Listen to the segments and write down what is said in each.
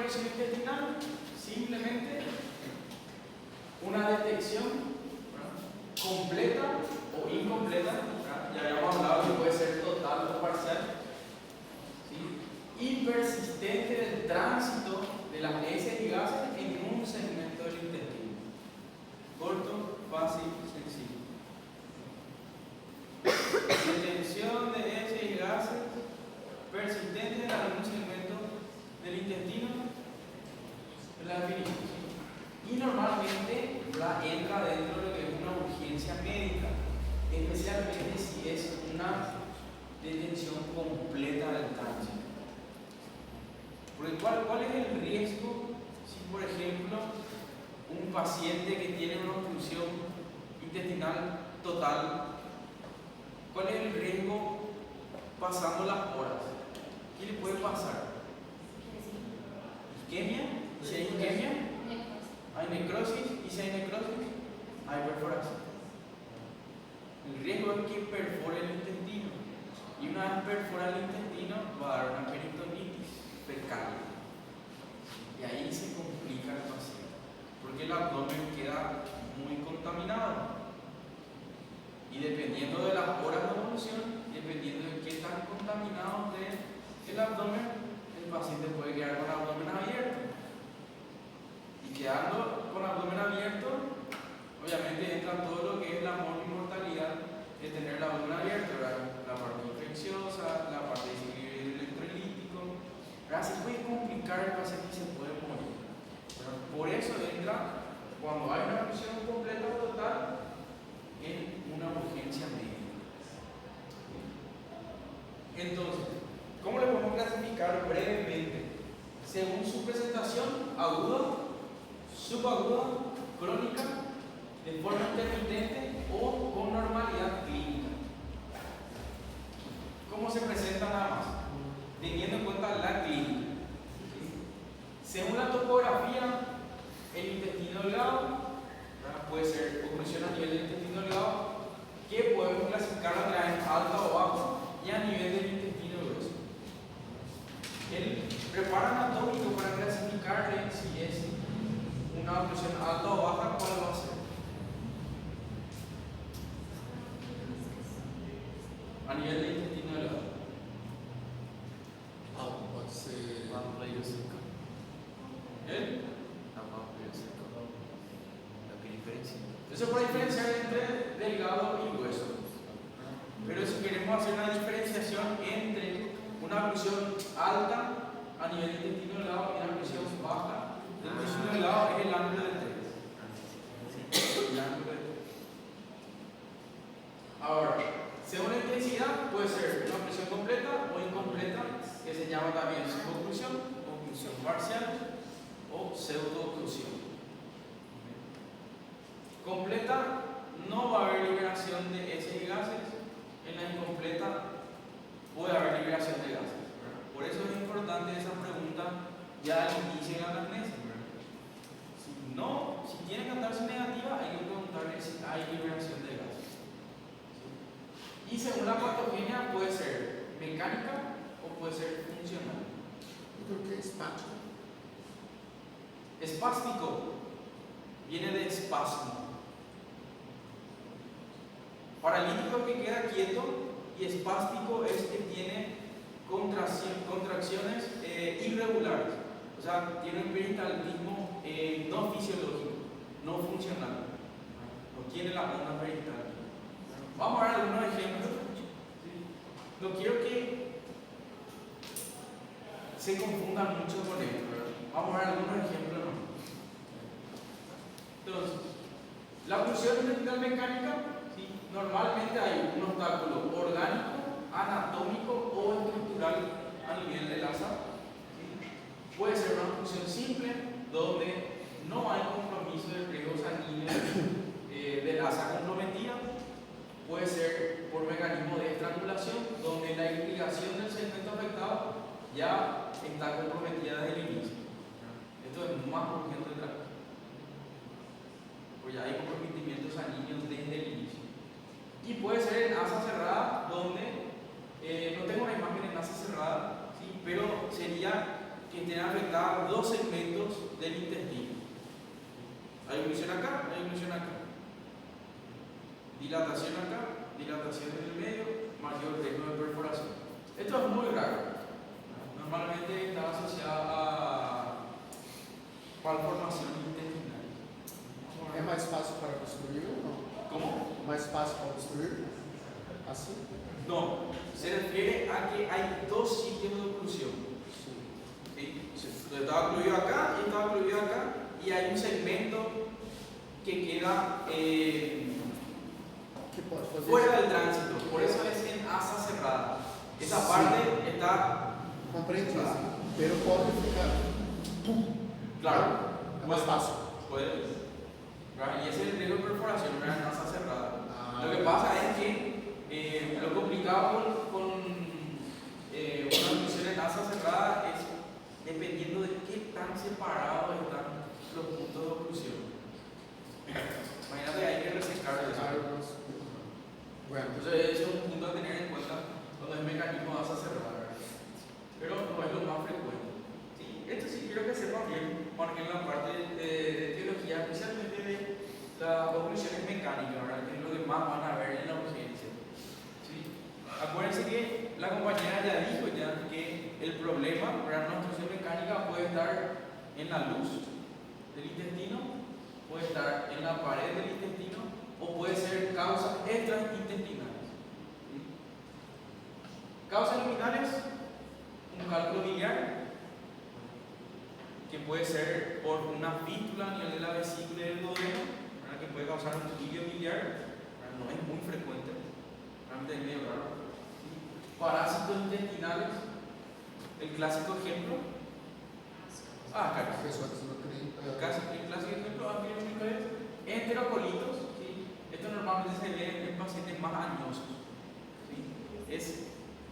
función intestinal? Simplemente una detección, ¿verdad?, completa o incompleta, ¿verdad?, ya habíamos hablado que puede ser total o parcial, ¿sí?, y persistente del tránsito de las heces y gases en un segmento del intestino. Corto, fácil, sencillo. Detención de heces y gases persistente en algún segmento del intestino, la definición, ¿sí? Y normalmente entra dentro de lo que es una urgencia médica, especialmente si es una detención completa del tránsito. Porque ¿cuál es el riesgo si, por ejemplo, un paciente que tiene una obstrucción intestinal total, cuál es el riesgo pasando las horas? ¿Qué le puede pasar? ¿Isquemia? Si hay isquemia, hay necrosis. Y si hay necrosis, hay perforación. El riesgo es que perfore el intestino. Y una vez perfora el intestino, va a dar una peritonitis fecal. Y ahí se complica el paciente, porque el abdomen queda muy contaminado. Y dependiendo de las horas de evolución, dependiendo de qué tan contaminado esté el abdomen, el paciente puede quedar con abdomen abierto. Y quedando con abdomen abierto, obviamente entra todo lo que es la mortalidad de tener el abdomen abierto, ¿verdad?, la parte infecciosa, la parte de desequilibrio electrolítico, ¿verdad? Se puede complicar el paciente y se puede morir, ¿verdad? Por eso entra, cuando hay una función completa o total, en una urgencia médica. Entonces, ¿cómo le podemos clasificar brevemente? Según su presentación: aguda, subaguda, crónica, de forma intermitente o con normalidad clínica. ¿Cómo se presenta nada más? Teniendo en cuenta la clínica. Según la topografía, el intestino delgado, ¿verdad?, puede ser oclusión a nivel del intestino delgado, que podemos clasificar a través alta o baja, y a nivel del intestino grueso. El preparo anatómico para clasificarle si es una oclusión alta o baja, ¿cuál va a ser? A nivel del intestino delgado. Pode ser ampla e seca. ¿Eh? Ampla e seca. Lo que diferencia. Eso es para diferenciar entre delgado y grueso. Pero si queremos hacer una diferenciación entre una oclusión alta a nivel del intestino delgado y una oclusión baja del intestino delgado, es el ángulo de 3. El ángulo de 3. Ahora, según la intensidad, puede ser una oclusión completa o incompleta, que se llama también suboclusión, oclusión parcial o pseudooclusión. Completa, no va a haber liberación de heces y gases. En la incompleta puede haber liberación de gases, ¿verdad? Por eso es importante esa pregunta ya al inicio de la anamnesis, ¿verdad? Si tiene que andarse negativa, hay que preguntarle si hay liberación de gases. ¿Sí? Y según la patogenia, puede ser mecánica o puede ser funcional. ¿Por qué espasmo? Espástico viene de espasmo. Paralítico que queda quieto, y espástico es que tiene contracciones irregulares, o sea, tiene un peritalismo no fisiológico, no funcional, no tiene la onda perital. Vamos a ver algunos ejemplos. No quiero que se confundan mucho con esto, ¿verdad? Vamos a ver algunos ejemplos. Entonces, la función intestinal mecánica, ¿sí?, normalmente hay un obstáculo orgánico, anatómico o estructural a nivel del asa. ¿Sí? Puede ser una función simple, donde no hay compromiso del riego sanguíneo del asa comprometida. Puede ser por mecanismo de estrangulación, donde la irrigación del segmento afectado ya está comprometida desde el inicio. Esto es más urgente de tratar, pues ya hay comprometimientos sanguíneos desde el inicio. Y puede ser en asa cerrada, donde no tengo una imagen en asa cerrada, ¿sí?, pero sería que que estén afectadas dos segmentos del intestino. Hay oclusión acá, hay oclusión acá. Dilatación acá, dilatación en el medio, mayor riesgo de perforación. Esto es muy raro. Normalmente está asociado a malformación intestinal. É mais fácil para obstruir ou não? ¿Cómo? Mais fácil para obstruir? Assim? No, se refiere a que hay dos sitios de oclusión. Sim. ¿Sí? Estaba ocluido acá y estaba ocluido acá, y hay un segmento que queda Que pode fazer fuera del tránsito, por eso es en asa cerrada. Esa Sí. parte está, compreendido, pero pode ficar. claro, É mais fácil. puede, ¿verdad? Y ese es el riesgo de perforación, ¿verdad? En asa cerrada. Ah, Lo que pasa es que lo complicado con una oclusión en asa cerrada es dependiendo de qué tan separados están los puntos de oclusión. Imagínate, hay que resecar eso. Bueno, Entonces, eso es un punto a tener en cuenta cuando es mecanismo de asa cerrada, ¿verdad? Pero no es lo más frecuente. ¿Sí? Esto sí quiero que sepan bien, porque en la parte de teología, especialmente de las oclusiones mecánicas, ¿verdad? Que es lo que más van a ver en la urgencia. ¿Sí? Acuérdense que la compañera ya dijo ya que el problema para una obstrucción mecánica puede estar en la luz del intestino, puede estar en la pared del intestino, o puede ser causas extraintestinales. ¿Sí? Causas luminales, un cálculo biliar, que puede ser por una fístula a nivel de la vesícula y del duodeno, que puede causar un líquido biliar, ¿verdad? No es muy frecuente, realmente es medio raro. ¿Sí? Parásitos intestinales, el clásico ejemplo. Claro. pessoas que não creem. El clásico ejemplo aquí es enterocolitos. Esto normalmente se ve en pacientes más añosos. ¿Sí? Es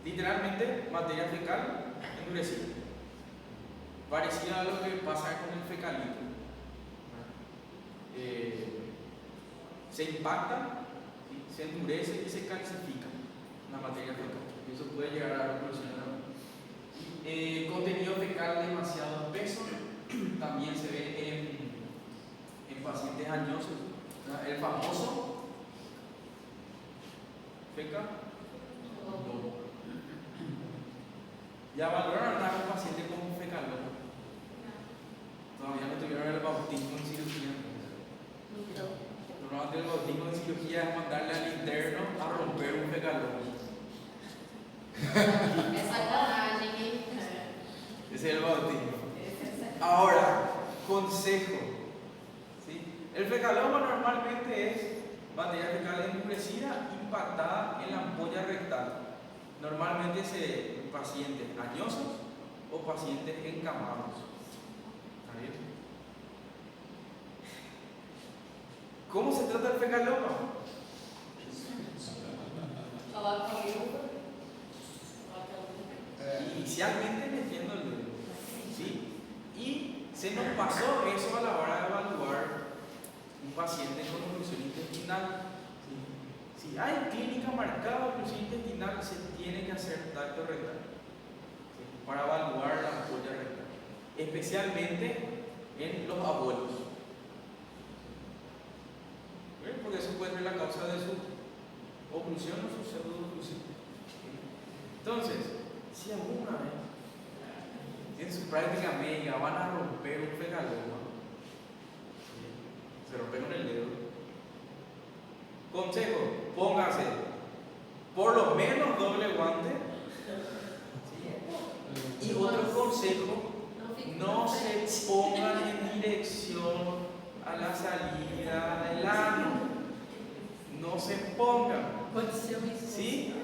literalmente materia fecal endurecida, parecida a lo que pasa con el fecalito. Se impacta, ¿sí? Se endurece y se calcifica la materia fecal. Y eso puede llegar a la oclusión. Contenido fecal demasiado espeso también se ve en pacientes añosos. El famoso feca. Ya valoraron a un paciente como fecaloma. Todavía no tuvieron el bautismo en cirugía. Normalmente el bautismo en cirugía es mandarle al interno a romper un fecaloma. Ese es el bautismo. Ahora, consejo. ¿Sí? El fecaloma normalmente es materia fecal endurecida impactada en la ampolla rectal. Normalmente es en pacientes añosos o pacientes encamados. ¿Está bien? ¿Cómo se trata el fecaloma? Inicialmente metiendo el dedo. ¿Sí? Y se nos pasó eso a la hora de evaluar un paciente con oclusión intestinal. ¿Sí? Si hay clínica marcada de oclusión intestinal, se tiene que hacer tacto rectal, ¿sí? Para evaluar la ampolla rectal, especialmente en los abuelos. ¿Sí? Porque eso puede ser la causa de su oclusión o su pseudo-oclusión. ¿Sí? Entonces, si alguna vez en su práctica médica van a romper un fecaloma, se rompe con el dedo. Consejo, póngase por lo menos doble guante. ¿Sí? Y otro consejo, no se pongan en dirección a la salida del ano. No se pongan. ¿Sí?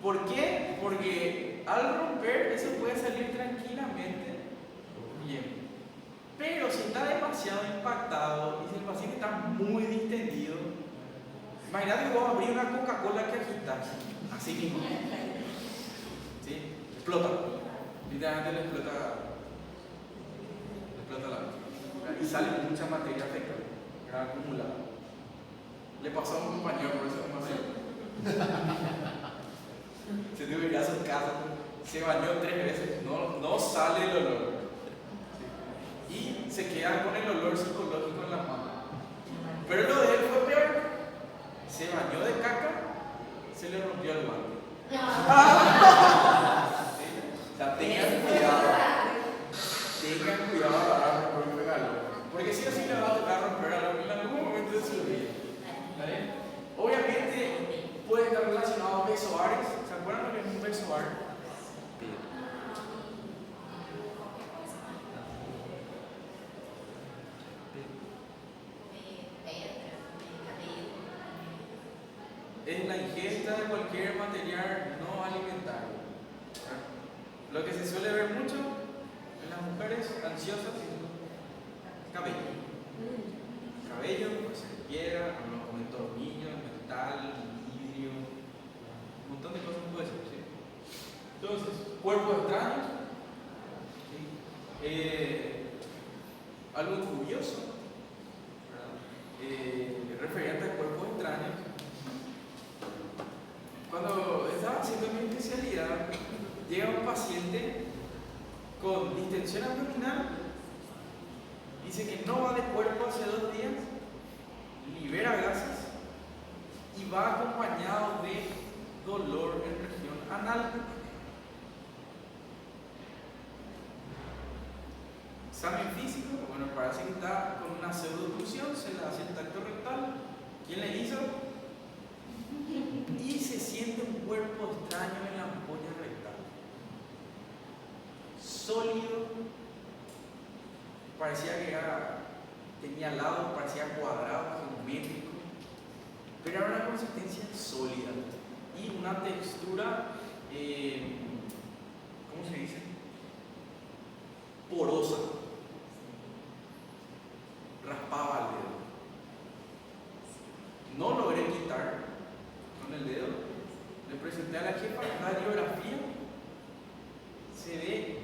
¿Por qué? Porque al romper eso puede salir tranquilamente bien. Pero si está demasiado impactado y si el paciente está muy distendido, imagínate que vos abrís una Coca-Cola que agitas, así mismo. ¿Sí? Explota. Literalmente le explota la. Y sale mucha materia fecal acumulada. Le pasó a un compañero por eso demasiado. Se tuvo que ir a su casa, se bañó 3 veces, no sale el olor. dolor psicológico en la mano. Pero lo de él fue peor. Se bañó de caca, se le rompió el guante. O sea, tengan cuidado a romper un regalo. Porque si o sí le va a tocar romper algo en algún momento de su vida. ¿Vale? Obviamente puede estar relacionado a besoares. ¿Se acuerdan lo que es un besoar? Es la ingesta de cualquier material no alimentario. Lo que se suele ver mucho en las mujeres ansiosas es cabello. Cabello, puede ser piedra, como lo comentó, tornillos, metal, vidrio, un montón de cosas puede ser, ¿sí? Entonces, cuerpos extraños, ¿sí? Algo curioso, referente a cuerpos extraños. Cuando estaba haciendo mi especialidad, llega un paciente con distensión abdominal, dice que no va de cuerpo hace 2 días, libera gases y va acompañado de dolor en región anal. Examen físico, bueno, parece que está con una pseudooclusión, se le hace el tacto rectal. ¿Quién le hizo? Y se siente un cuerpo extraño en la ampolla rectal. Sólido, parecía que tenía lados, parecía cuadrado, geométrico, pero era una consistencia sólida y una textura, ¿cómo se dice? Porosa. Raspaba el dedo. No logré quitar con el dedo. Le presenté a la jefa la radiografía. Se ve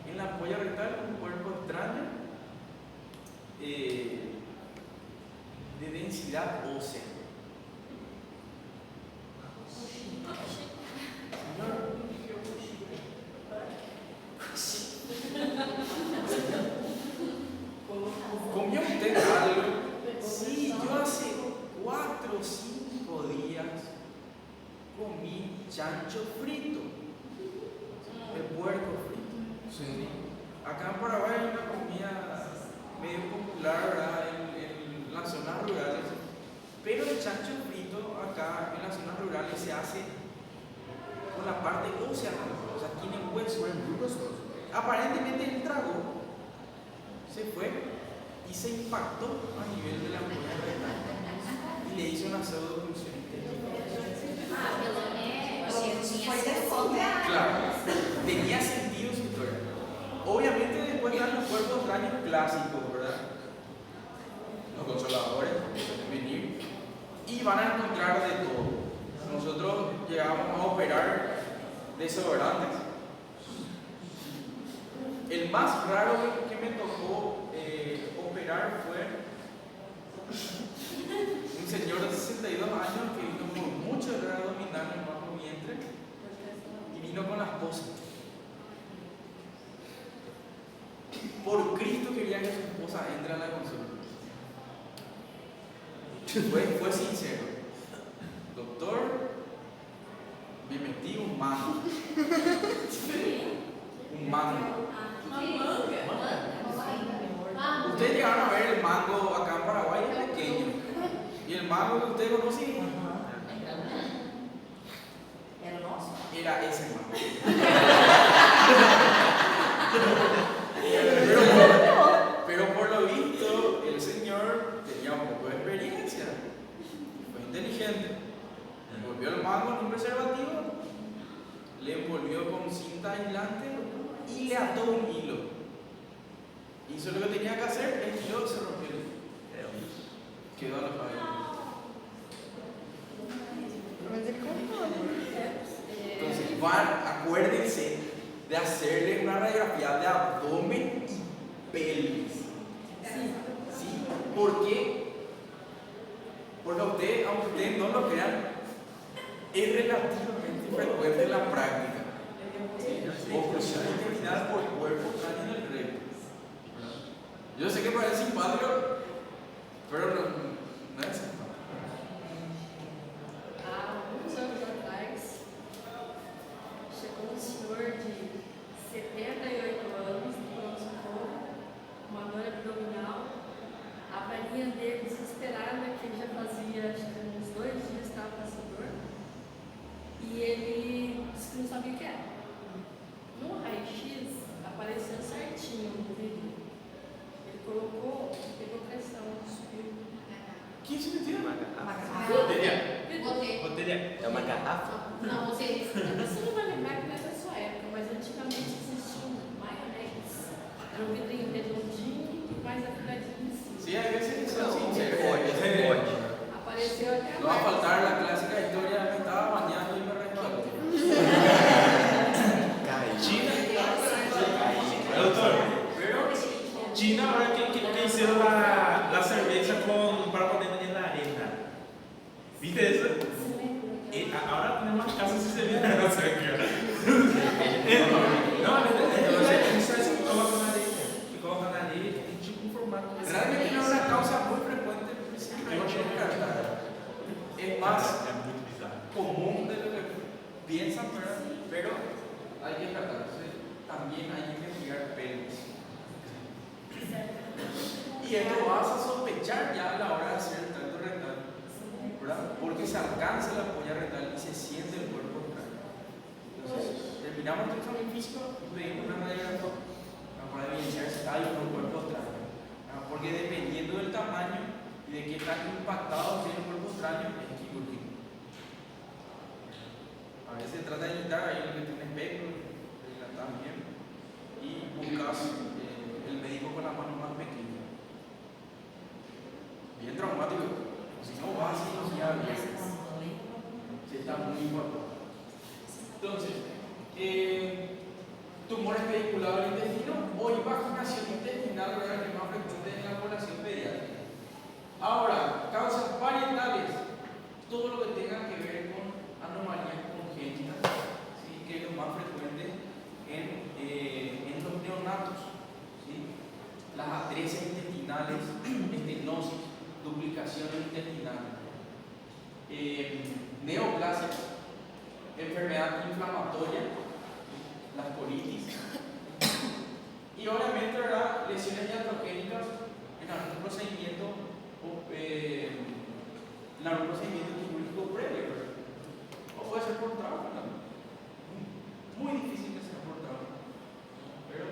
en la ampolla rectal un cuerpo extraño de densidad ósea. ¿Comió usted algo? Sí, yo hace 4 o 5 días comí chancho frito, el puerco frito. Sí. Acá en Paraguay hay una comida medio popular, ¿verdad? En las zonas rurales, pero el chancho frito acá en las zonas rurales se hace con la parte ósea, o sea, tiene hueso. Aparentemente el trago se fue y se impactó a nivel de la ampolla rectal y le hizo una pseudooclusión intestinal. Claro, tenía sentido su historia. Obviamente después están los cuerpos extraños clásicos, ¿verdad? Los consoladores pueden venir y van a encontrar de todo. Nosotros llegamos a operar desodorantes. El más raro que me tocó operar fue un señor de 62 años que vino con mucho dolor abdominal en el bajo vientre y vino con la esposa. Por Cristo quería que su esposa entre a la consulta. Fue sincero. Doctor, me metí un mango. Un mango. Ustedes llegaron a ver el mango acá en Paraguay, es pequeño. Y el mango que ustedes conocen era ese mango. Pero por lo visto, el señor tenía un poco de experiencia. Fue inteligente. Envolvió el mango en un preservativo, le envolvió con cinta aislante y le ató un hilo. Hizo lo que tenía que hacer, el hilo se rompió. Quedó a la cabeza. Entonces, acuérdense de hacerle una radiografía de abdomen y pelvis. ¿Sí? ¿Por qué? Porque aunque ustedes no lo crean, es relativamente frecuente en la práctica. Oclusión intestinal por cuerpo extraño en el recto. Yo sé que parece simpático, pero no es simpático. Há alguns anos atrás, chegou um senhor de 78 anos, no pronto-socorro, uma dor abdominal, a varinha dele desesperada, que ele já fazia acho que uns 2 dias estava com essa dor, e ele disse que não sabia o que era. No raio-x apareceu certinho no vídeo. Ele colocou, pegou pressão, subiu. 15 centímetros. Uma garrafa. Botei. Botella. É uma garrafa? Não, você não vai lembrar que não é da sua época, mas antigamente existiam maionese. Era um vidrinho redondinho e mais afiladinho em cima. Sí, hay veces que son Não, sinceros. você pode. Apareceu até a No va a marca. faltar la clásica historia, me estaba bañando y me resbalé. Cai. China. Cai. Doutor, Pero, China ahora que hicieron la cerveza para poner en la arena. ¿Viste eso? Ahora tenemos casas y se ve. No sé qué. No, entonces que colocan na areia e tipo um formato. realmente no es una causa muy frecuente, porque siempre hay que descartar. Es más É muito bizarro. común de lo que piensan, ¿verdad? Pero hay que tratarse. También hay que investigar pelos. Y esto vas a sospechar ya a la hora de hacer el tracto rectal, ¿verdad? Porque se alcanza la polla rectal y se siente el cuerpo rectal. Entonces, terminamos el examen físico y pedimos una radiografía para evidenciar si hay un cuerpo extraño. Porque dependiendo del tamaño y de qué tan impactado tiene el cuerpo extraño, es quirúrgico. A veces se trata de evitar ahí lo que tiene espectro, también, y buscas el médico con la mano más pequeña. Bien traumático. Si no va así, no se llama bien. Si está muy importante. Entonces, tumores pediculados del intestino o invaginación intestinal, ¿verdad? Que es más frecuente en la población pediátrica. Ahora, causas parietales, todo lo que tenga que ver con anomalías congénitas, ¿sí? Que es lo más frecuente en los neonatos, ¿sí? Las atresia intestinales, estenosis, duplicación intestinal, neoplasias, enfermedad inflamatoria, las colitis y obviamente, ¿verdad? Lesiones iatrogénicas en algún procedimiento quirúrgico previo, ¿verdad? O puede ser por trauma, ¿no? Muy difícil que sea por trauma, pero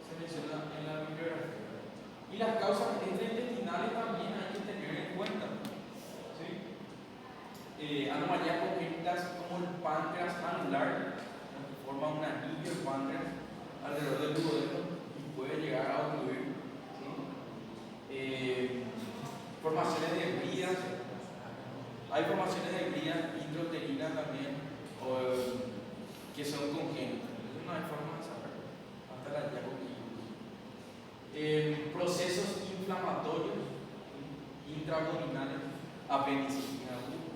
se menciona en la bibliografía. Y las causas extraintestinales también hay que tener en cuenta, ¿sí? Anomalías congénitas como el páncreas anular, que forma un anillo el páncreas alrededor del duodeno y puede llegar a ocluir, ¿sí? Formaciones de bridas, hay formaciones de bridas intrauterinas también, que son congénitas. Eso no hay forma de saber hasta la hallazgo quirúrgico. Procesos inflamatorios, ¿sí? Intraabdominales, apendicitis aguda,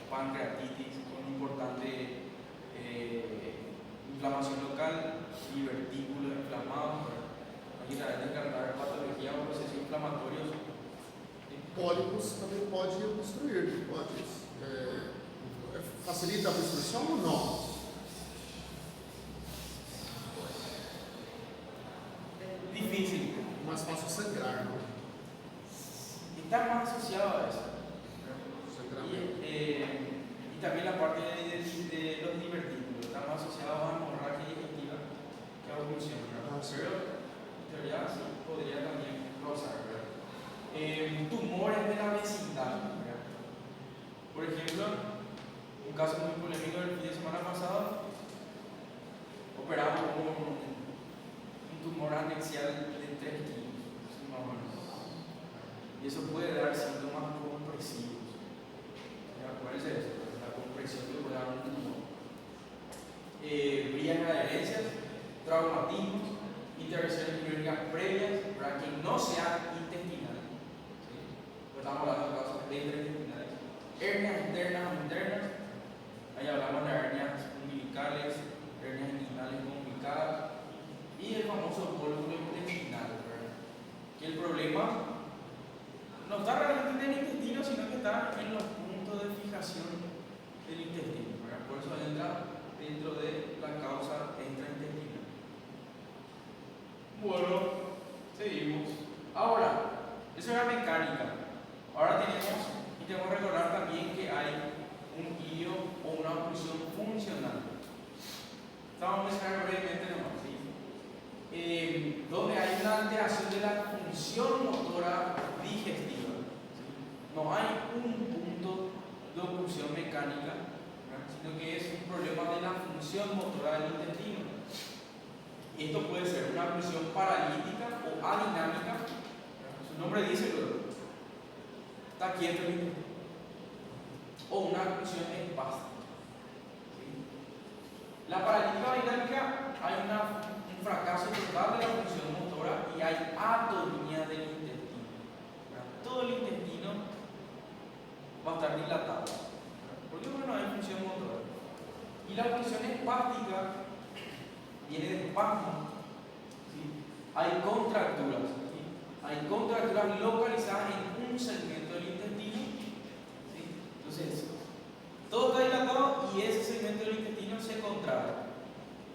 pancreatitis con importante inflamación local, divertículos inflamados. Aqui está descartar patologia ou processo inflamatório. Pólipos também pode obstruir, pode. Facilita a obstrução ou não? Difícil. Mais fácil sangrar, não? Está más asociado a eso. Sangramento. Y también la parte de los divertículos. Está más asociado a hemorragia digestiva que a oclusión. Ah, sí. Pero en teoría sí podría también rozar. Tumores de la vecindad. ¿Verdad? Por ejemplo, un caso muy polémico del fin de semana pasado, operamos un tumor anexial de 3 kilos, más o menos. Y eso puede dar síntomas compresivos. Acuérdense de eso, la compresión que puede dar un tumor. Vías de adherencias, traumatismos, intervenciones quirúrgicas previas para que no sea intestinal. ¿Sí? Pues estamos hablando de casos extraintestinales. Hernias internas o internas, ahí hablamos de hernias umbilicales, hernias inguinales complicadas y el famoso cólculo intestinal, ¿verdad? problema no está realmente en el intestino, sino que está en los puntos de fijación del intestino, ¿verdad? Por eso entra dentro de la causa extraintestinal. Bueno, seguimos. Ahora, eso era mecánica. Ahora tenemos que recordar también que hay un ilio o una oclusión funcional. Vamos a mencionar brevemente nomás, ¿sí? Donde hay una alteración de la función motora digestiva, ¿sí? No hay un punto de oclusión mecánica, ¿verdad? Sino que es un problema de la función motora del intestino. Esto puede ser una oclusión paralítica o adinámica, ¿verdad? Su nombre dice luego, está quieto el intestino, o una oclusión espástica. La paralítica dinámica hay un fracaso total de la función motora y hay atonía del intestino. Todo el intestino va a estar dilatado, porque no hay función motora. Y la función espástica viene de espasmo, ¿sí? Hay contracturas, ¿sí? Hay contracturas localizadas en un segmento del intestino, ¿sí? Entonces, todo está dilatado y ese segmento del intestino se contrae.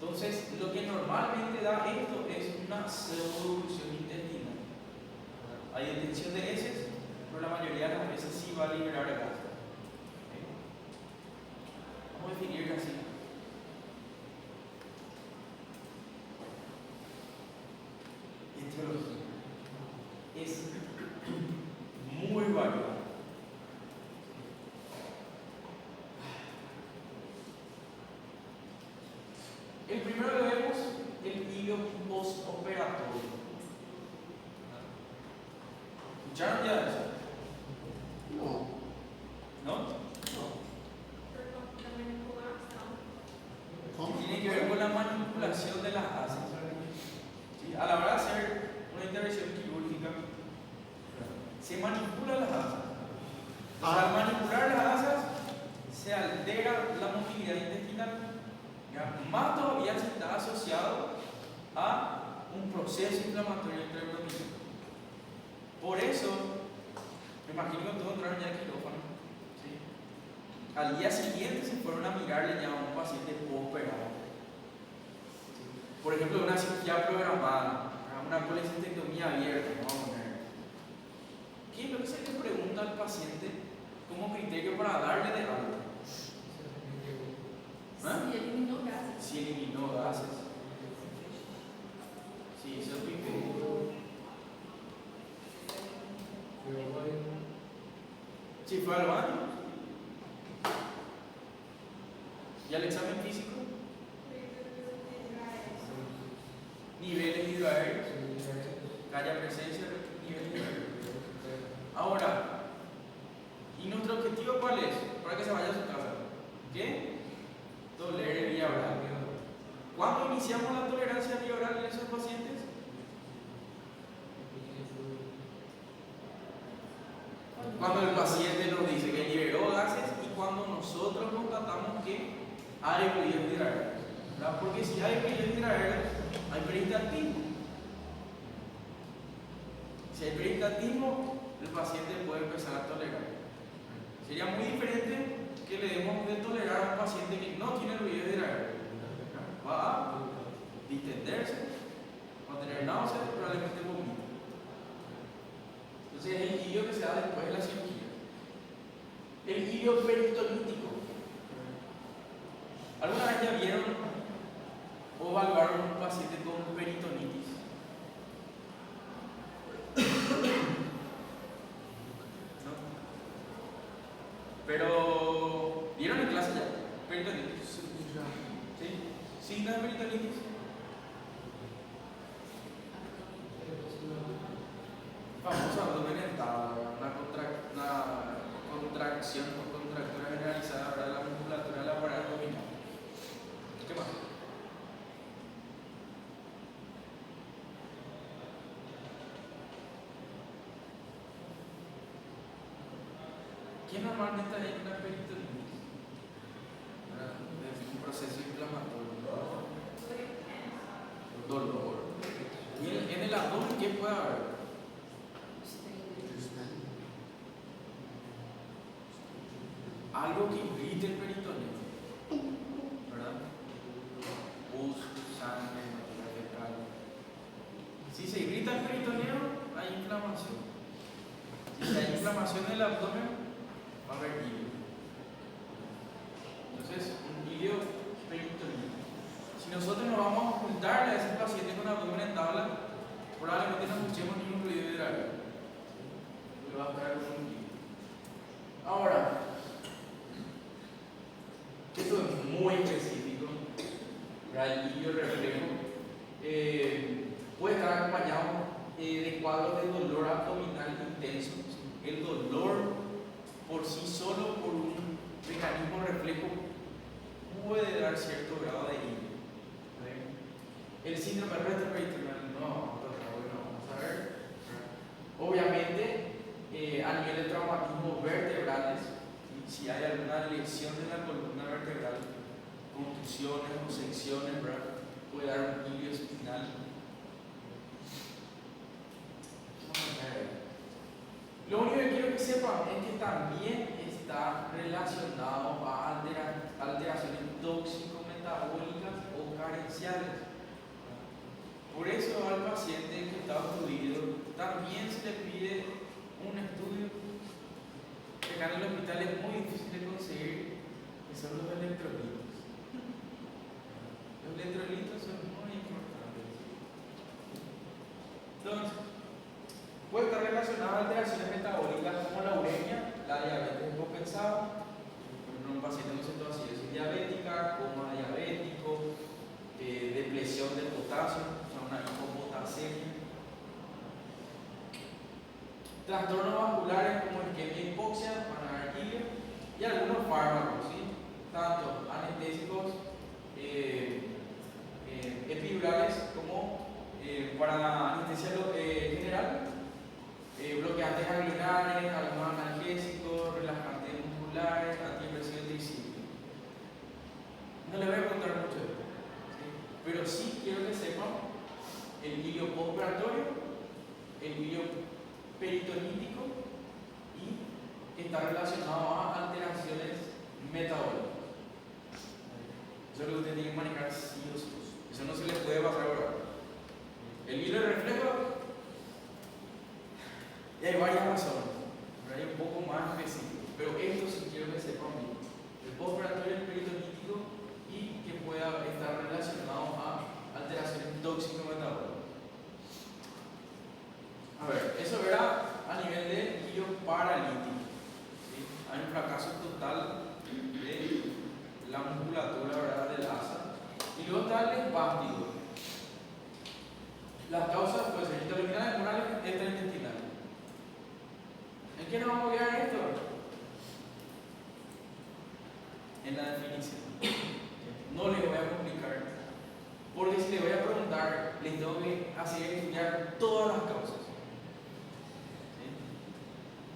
Entonces, lo que normalmente da esto es una pseudo-oclusión intestinal. Hay detención de heces, pero la mayoría de las veces sí va a liberar gas. ¿Okay? Vamos a definirlo así. Etiología es muy variada. El primero que vemos, el ilio postoperatorio. ¿Escucharon ya eso? No. ¿No? ¿Cómo? Tiene que ver con la manipulación de las asas. ¿Sí? A la hora de hacer una intervención quirúrgica, se manipulan las asas. Al manipular las asas, se altera la motilidad intestinal. ¿Ya? Más todavía se está asociado a un proceso inflamatorio intraabdominal. Por eso, me imagino que todos entraron ya al quirófano, ¿sí? Al día siguiente se fueron a mirarle ya a un paciente postoperado. ¿Sí? Por ejemplo, una cirugía programada, una colecistectomía abierta, vamos a poner. ¿Qué es lo que se le pregunta al paciente como criterio para darle de alta? Si eliminó gases. Si eliminó gases. Sí, eso es pipí. Si fue al baño. ¿Y al examen físico? Niveles hidroaéreos. Que haya presencia de niveles hidroaéreos. Ahora, ¿y nuestro objetivo cuál es? Para que se vaya a su casa. ¿Qué? Tolere vía oral. ¿Cuándo iniciamos la tolerancia vía oral en esos pacientes? Cuando el paciente nos dice que liberó gases y cuando nosotros constatamos que hay fluidos hidroaéreos. Porque si hay fluidos hidroaéreos, hay peristaltismo. Si hay peristaltismo, el paciente puede empezar a tolerar. Sería muy diferente que le demos de tolerar a un paciente que no tiene fluidos hidroaéreos. Va a distenderse, va a tener náuseas y probablemente vomite. Entonces es el ilio que se da después de la cirugía. El ilio peritonítico. ¿Alguna vez ya vieron o evaluaron un paciente con peritonitis? ¿No? Pero, ¿vieron en clase ya? Peritonitis. ¿Sí? ¿Signos de peritonitis? Famoso abdomen dentado, una contracción o contractura generalizada de la musculatura laboral abdominal. ¿Qué más? ¿Quién normalmente hay una peritonitis? Es un proceso inflamatorio. Dolor. ¿Y en el abdomen qué puede haber? algo que irrite el peritoneo, ¿verdad? Pus, sangre, materia fecal. Si se irrita el peritoneo, hay inflamación. Si hay inflamación en el abdomen, va a haber hilio. Entonces, un hilio peritoneal. Si nosotros nos vamos a ocultarle a ese paciente con abdomen en tabla, probablemente no escuchemos ni un ruido hidráulico. Le va a estar con un hilio. Ahora, esto es muy específico, ¿verdad? El hilio reflejo puede estar acompañado de cuadros de dolor abdominal intenso. El dolor por sí solo, por un mecanismo reflejo, puede dar cierto grado de hilio. El síndrome retroperitoneal no, vamos a ver. Obviamente, a nivel de traumatismos vertebrales, si hay alguna lesión de la columna vertebral, contusiones o secciones, ¿verdad? Puede dar un hilio espinal. Lo único que quiero que sepan es que también está relacionado a alteraciones tóxico-metabólicas o carenciales. Por eso al paciente que está obstruido también se le pide un estudio que acá en el hospital es muy difícil de conseguir, que son los electrolitos. Los electrolitos son muy importantes. Entonces, puede estar relacionado a alteraciones metabólicas como la uremia, la diabetes descompensada, por ejemplo, un paciente con cetoacidosis diabética, coma diabético, depresión del potasio, o sea, una hipopotasemia. Trastornos vasculares como isquemia y hipoxia, van a dar hilio, y algunos fármacos, ¿sí? Tanto anestésicos epidurales como para anestesia general, bloqueantes ganglionares, algunos analgésicos, relajantes musculares, antidepresivos tricíclicos. No les voy a contar mucho de esto, ¿sí? Pero sí quiero que sepan el hilio postoperatorio, el hilio peritonítico y que está relacionado a alteraciones metabólicas. Eso es lo que usted tiene que manejar sí o sí. Eso no se le puede pasar ahora. El hilo de reflejo, y hay varias razones, pero hay un poco más específico. Pero esto sí quiero que sepan bien. El postoperatorio, el peritonítico y que pueda estar relacionado a alteraciones tóxico-metabólicas. A ver, eso era a nivel de hilio paralítico. ¿Sí? Hay un fracaso total de la musculatura, ¿verdad?, del asa. Y luego está el espástico. Las causas pueden ser interluminales, morales, extraintestinales. ¿En qué nos vamos a quedar esto? En la definición. No les voy a complicar, porque si les voy a preguntar, les tengo que hacer estudiar todas las causas. ¿Sí?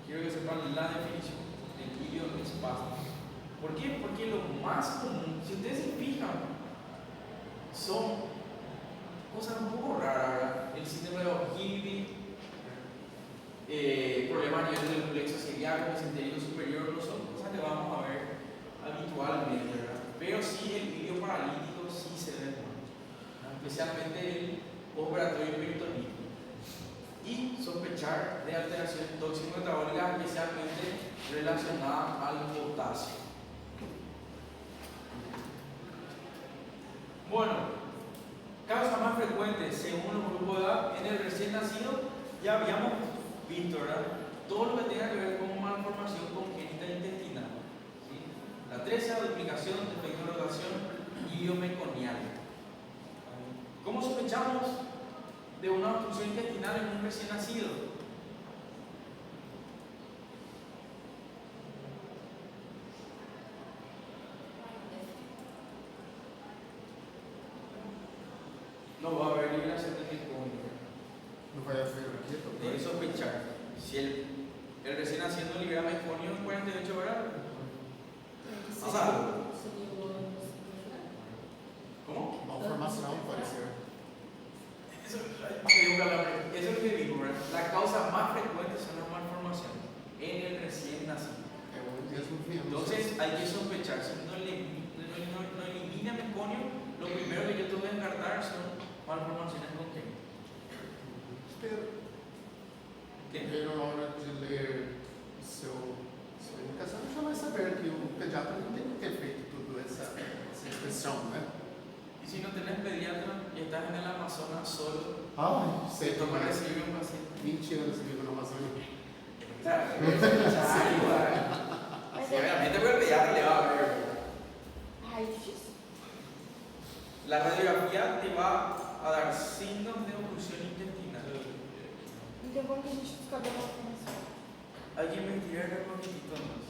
Quiero que sepan la definición del hilio espástico. ¿Por qué? Porque lo más común, si ustedes se fijan, son cosas un poco raras, ¿verdad? El síndrome de O'Higgins, problemas a nivel del plexo ciliaco, mesenterio superior, no son cosas que vamos a ver habitualmente, ¿verdad? Pero sí el hilio paralítico sí se ve más, especialmente el postoperatorio peritonítico. Y sospechar de alteraciones tóxico-metabólicas, especialmente relacionadas al potasio. Bueno, causas más frecuentes según los grupos de edad en el recién nacido, ya habíamos visto, ¿verdad? Todo lo que tenga que ver con malformación congénita intestinal, ¿sí? La atresia, duplicación, defecto de rotación, hilio meconial. ¿Cómo sospechamos de una obstrucción intestinal en un recién nacido? No va a haber liberación de mecónica. No vaya a ser quieto. Debe sospechar. Si el recién naciendo libera meconio en 48 horas, pasa algo. ¿Cómo? Malformação, parecer. Eso es lo que digo, ¿verdad? La causa más frecuente son las malformaciones en el recién nacido. É onde es un fin. Entonces hay que sospechar. Si no elimina meconio, lo primero que yo tengo que descartar son malformaciones congénitas. Pero na hora de ler sua indicação, já vai saber que o pediatra não tem que ter feito tudo essa inspeção, né? Y si no tenés pediatra y estás en el Amazonas solo, Ai, sei te toca como é. recibir un paciente. 20 anos vivo na Amazônia. Sí, obviamente, porque el pediatra le va a ver. Ai, difícil. La radiografía te va a dar signos de oclusión intestinal. Então como que a gente descobre a malformação? Hay que investigar un poquitito más.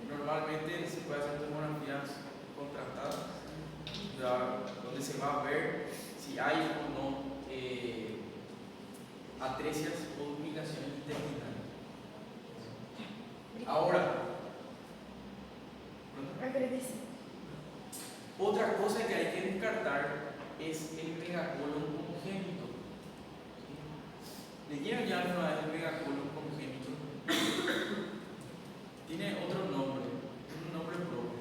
Normalmente se puede hacer tomografías contrastadas, donde se va a ver si hay o no atresias o duplicaciones intestinales. Ahora, Agradeço. otra cosa que hay que descartar es el megacolon congénito. ¿Leyeron ya alguna vez el megacolon congénito? Tiene otro nombre, es un nombre propio.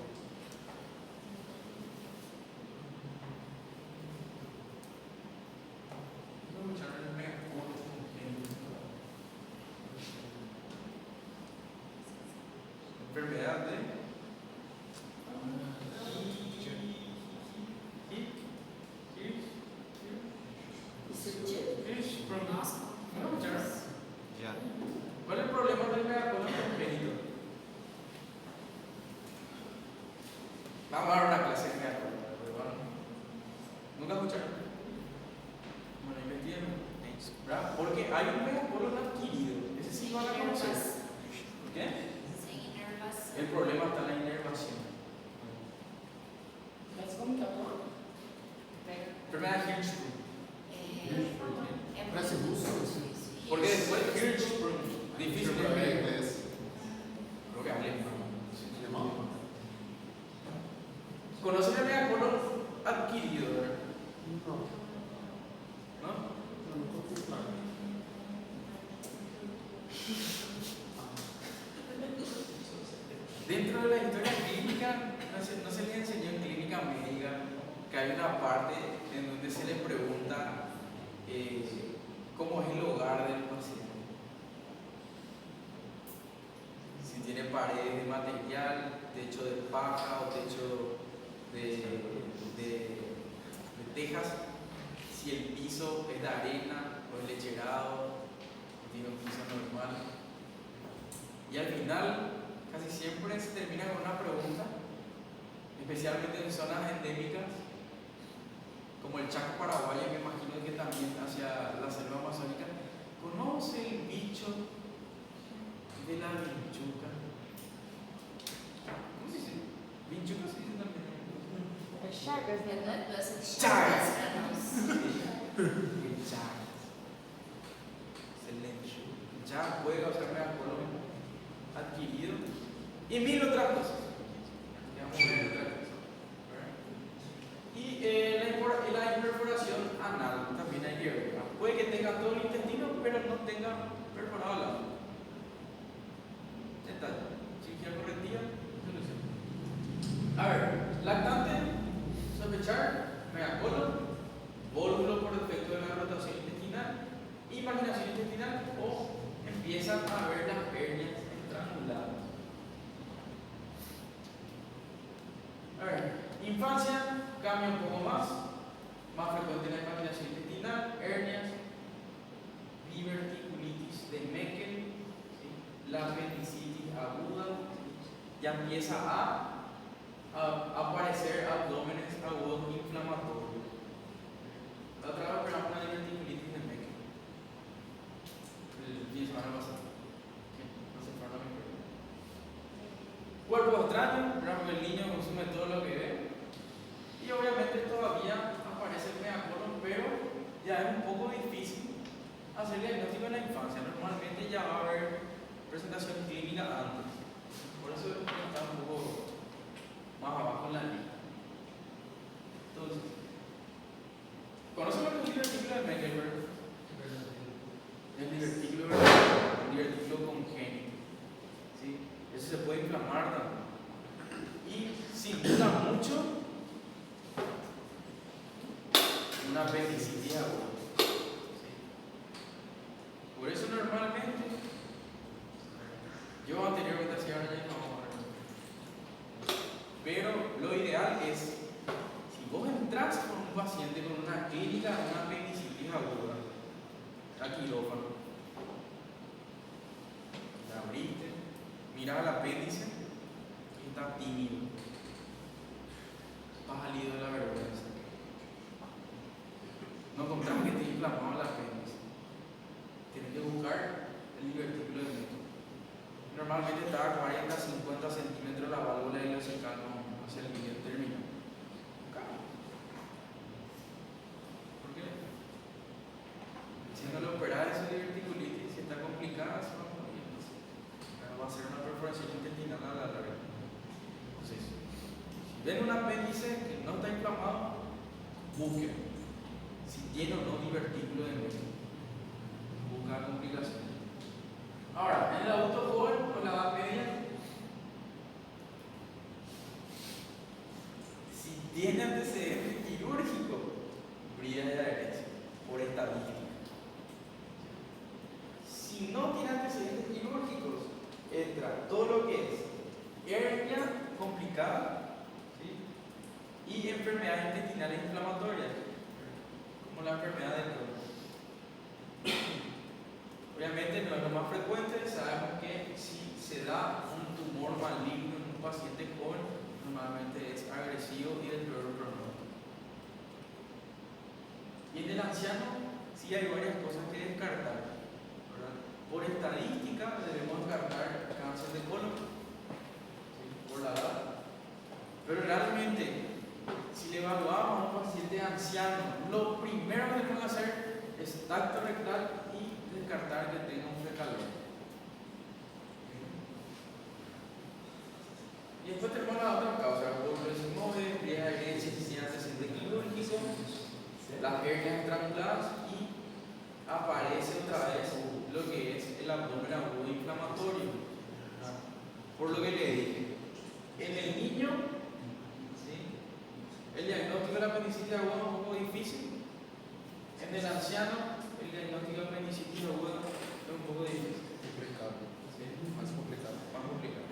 Vamos a escuchar el megacolon congénito. Enfermedad de Ya. ¿cuál es el problema del megacolon congénito? Vamos a dar una clase de megacolon. ¿Nunca escucharon? Bueno, investiguen. ¿Verdad? Porque hay un megacolon adquirido. Ese sí van a conocer. ¿Por qué? El problema está en la inervación. Mas como que é o nome? Enfermedad de Hirschsprung. Parece russo isso. Porque después Hirschsprung, difícil de É ver. inglês. Creo que es alemán. Alemão? ¿Conocen el megacolon adquirido? ¿Verdad? Não. ¿No? Eu não tô comprando. Dentro de la historia clínica, no se les enseñó en clínica médica que hay una parte en donde se le pregunta cómo es el hogar del paciente. Si tiene paredes de material, techo de paja o techo de tejas, si el piso es de arena o es lecherado, o tiene un piso normal. Y al final, casi siempre se termina con una pregunta, especialmente en zonas endémicas, como el Chaco paraguayo, me imagino que también hacia la selva amazónica. ¿Conoce el bicho de la vinchuca? ¿Cómo se dice? ¿Vinchuca se dice también? É Chagas, né? Chagas. El Chagas. Excelente. Ya puede causar megacolon adquirido y mil otras cosas. Vamos a ver otras cosas. Y la perforación anal también hay que ver. Puede que tenga todo el intestino, pero no tenga perforado al lado. Detalle. Cirugía correctiva, solución. A ver, lactante, sospechar, megacolon, vólvulo por defecto de la rotación intestinal, imaginación intestinal o empiezan a ver las hernias estranguladas. A ver, infancia cambia un poco más frecuente la imaginación intestinal, hernias, diverticulitis de Meckel, ¿sí? La apendicitis aguda, ya empieza a aparecer abdómenes agudos inflamatorios. La otra vez operamos una diverticulitis de Meckel. El fin de semana pasado. No se fueron a mi cuerpo. Cuerpo extraño, porque el niño consume todo lo que ve. Y obviamente todavía aparece el megacolon, pero ya es un poco difícil hacer el diagnóstico en la infancia. Normalmente ya va a haber presentación clínica antes. Por eso está un poco más abajo en la lista. Entonces, ¿conocen lo que es el divertículo de Meckelberg? El divertículo congénito. ¿Sí? Eso se puede inflamar al quirófano. La abriste, miraba el apéndice y está tímido. Pálido de la vergüenza. No encontramos que esté inflamado el apéndice. Tienes que buscar el divertículo de Meto. Normalmente está a 40-50 centímetros la válvula ileocecal hacia el límite terminal. ¿Por qué? Haciéndole operar esa diverticulitis, si está complicada, se va a morir. Va a ser una perforación intestinal a la larga. Entonces, si ven un apéndice que no está inflamado, busquen si tiene o no divertículo de Meto. Busca complicaciones. Ahora, en el adulto joven o la edad media, si tiene antecedente quirúrgico, brilla de herencia, por estadística. Si no tiene antecedentes quirúrgicos, entra todo lo que es hernia complicada, ¿sí? Y enfermedades intestinales inflamatorias, como la enfermedad de Crohn. Obviamente no es lo más frecuente, sabemos que si se da un tumor maligno en un paciente joven, normalmente es agresivo y del peor pronóstico. Y en el anciano sí hay varias cosas que descartar, ¿verdad? Por estadística debemos descartar cáncer de colon, ¿sí? Por la edad. Pero realmente, si le evaluamos a un paciente anciano, lo primero que tenemos que hacer es tacto rectal y descartar que tenga un fecalón. Y después tenemos la otra causa, como decimos, de herencia sin antecedente quirúrgico, las hernias estranguladas y aparece otra vez lo que es el abdomen agudo inflamatorio. Por lo que le dije, en el niño, ¿sí? El diagnóstico de la apendicitis aguda es un poco difícil. En el anciano, el diagnóstico de apendicitis aguda es un poco difícil. Complicado. ¿Sí? Más complicado. Más complicado.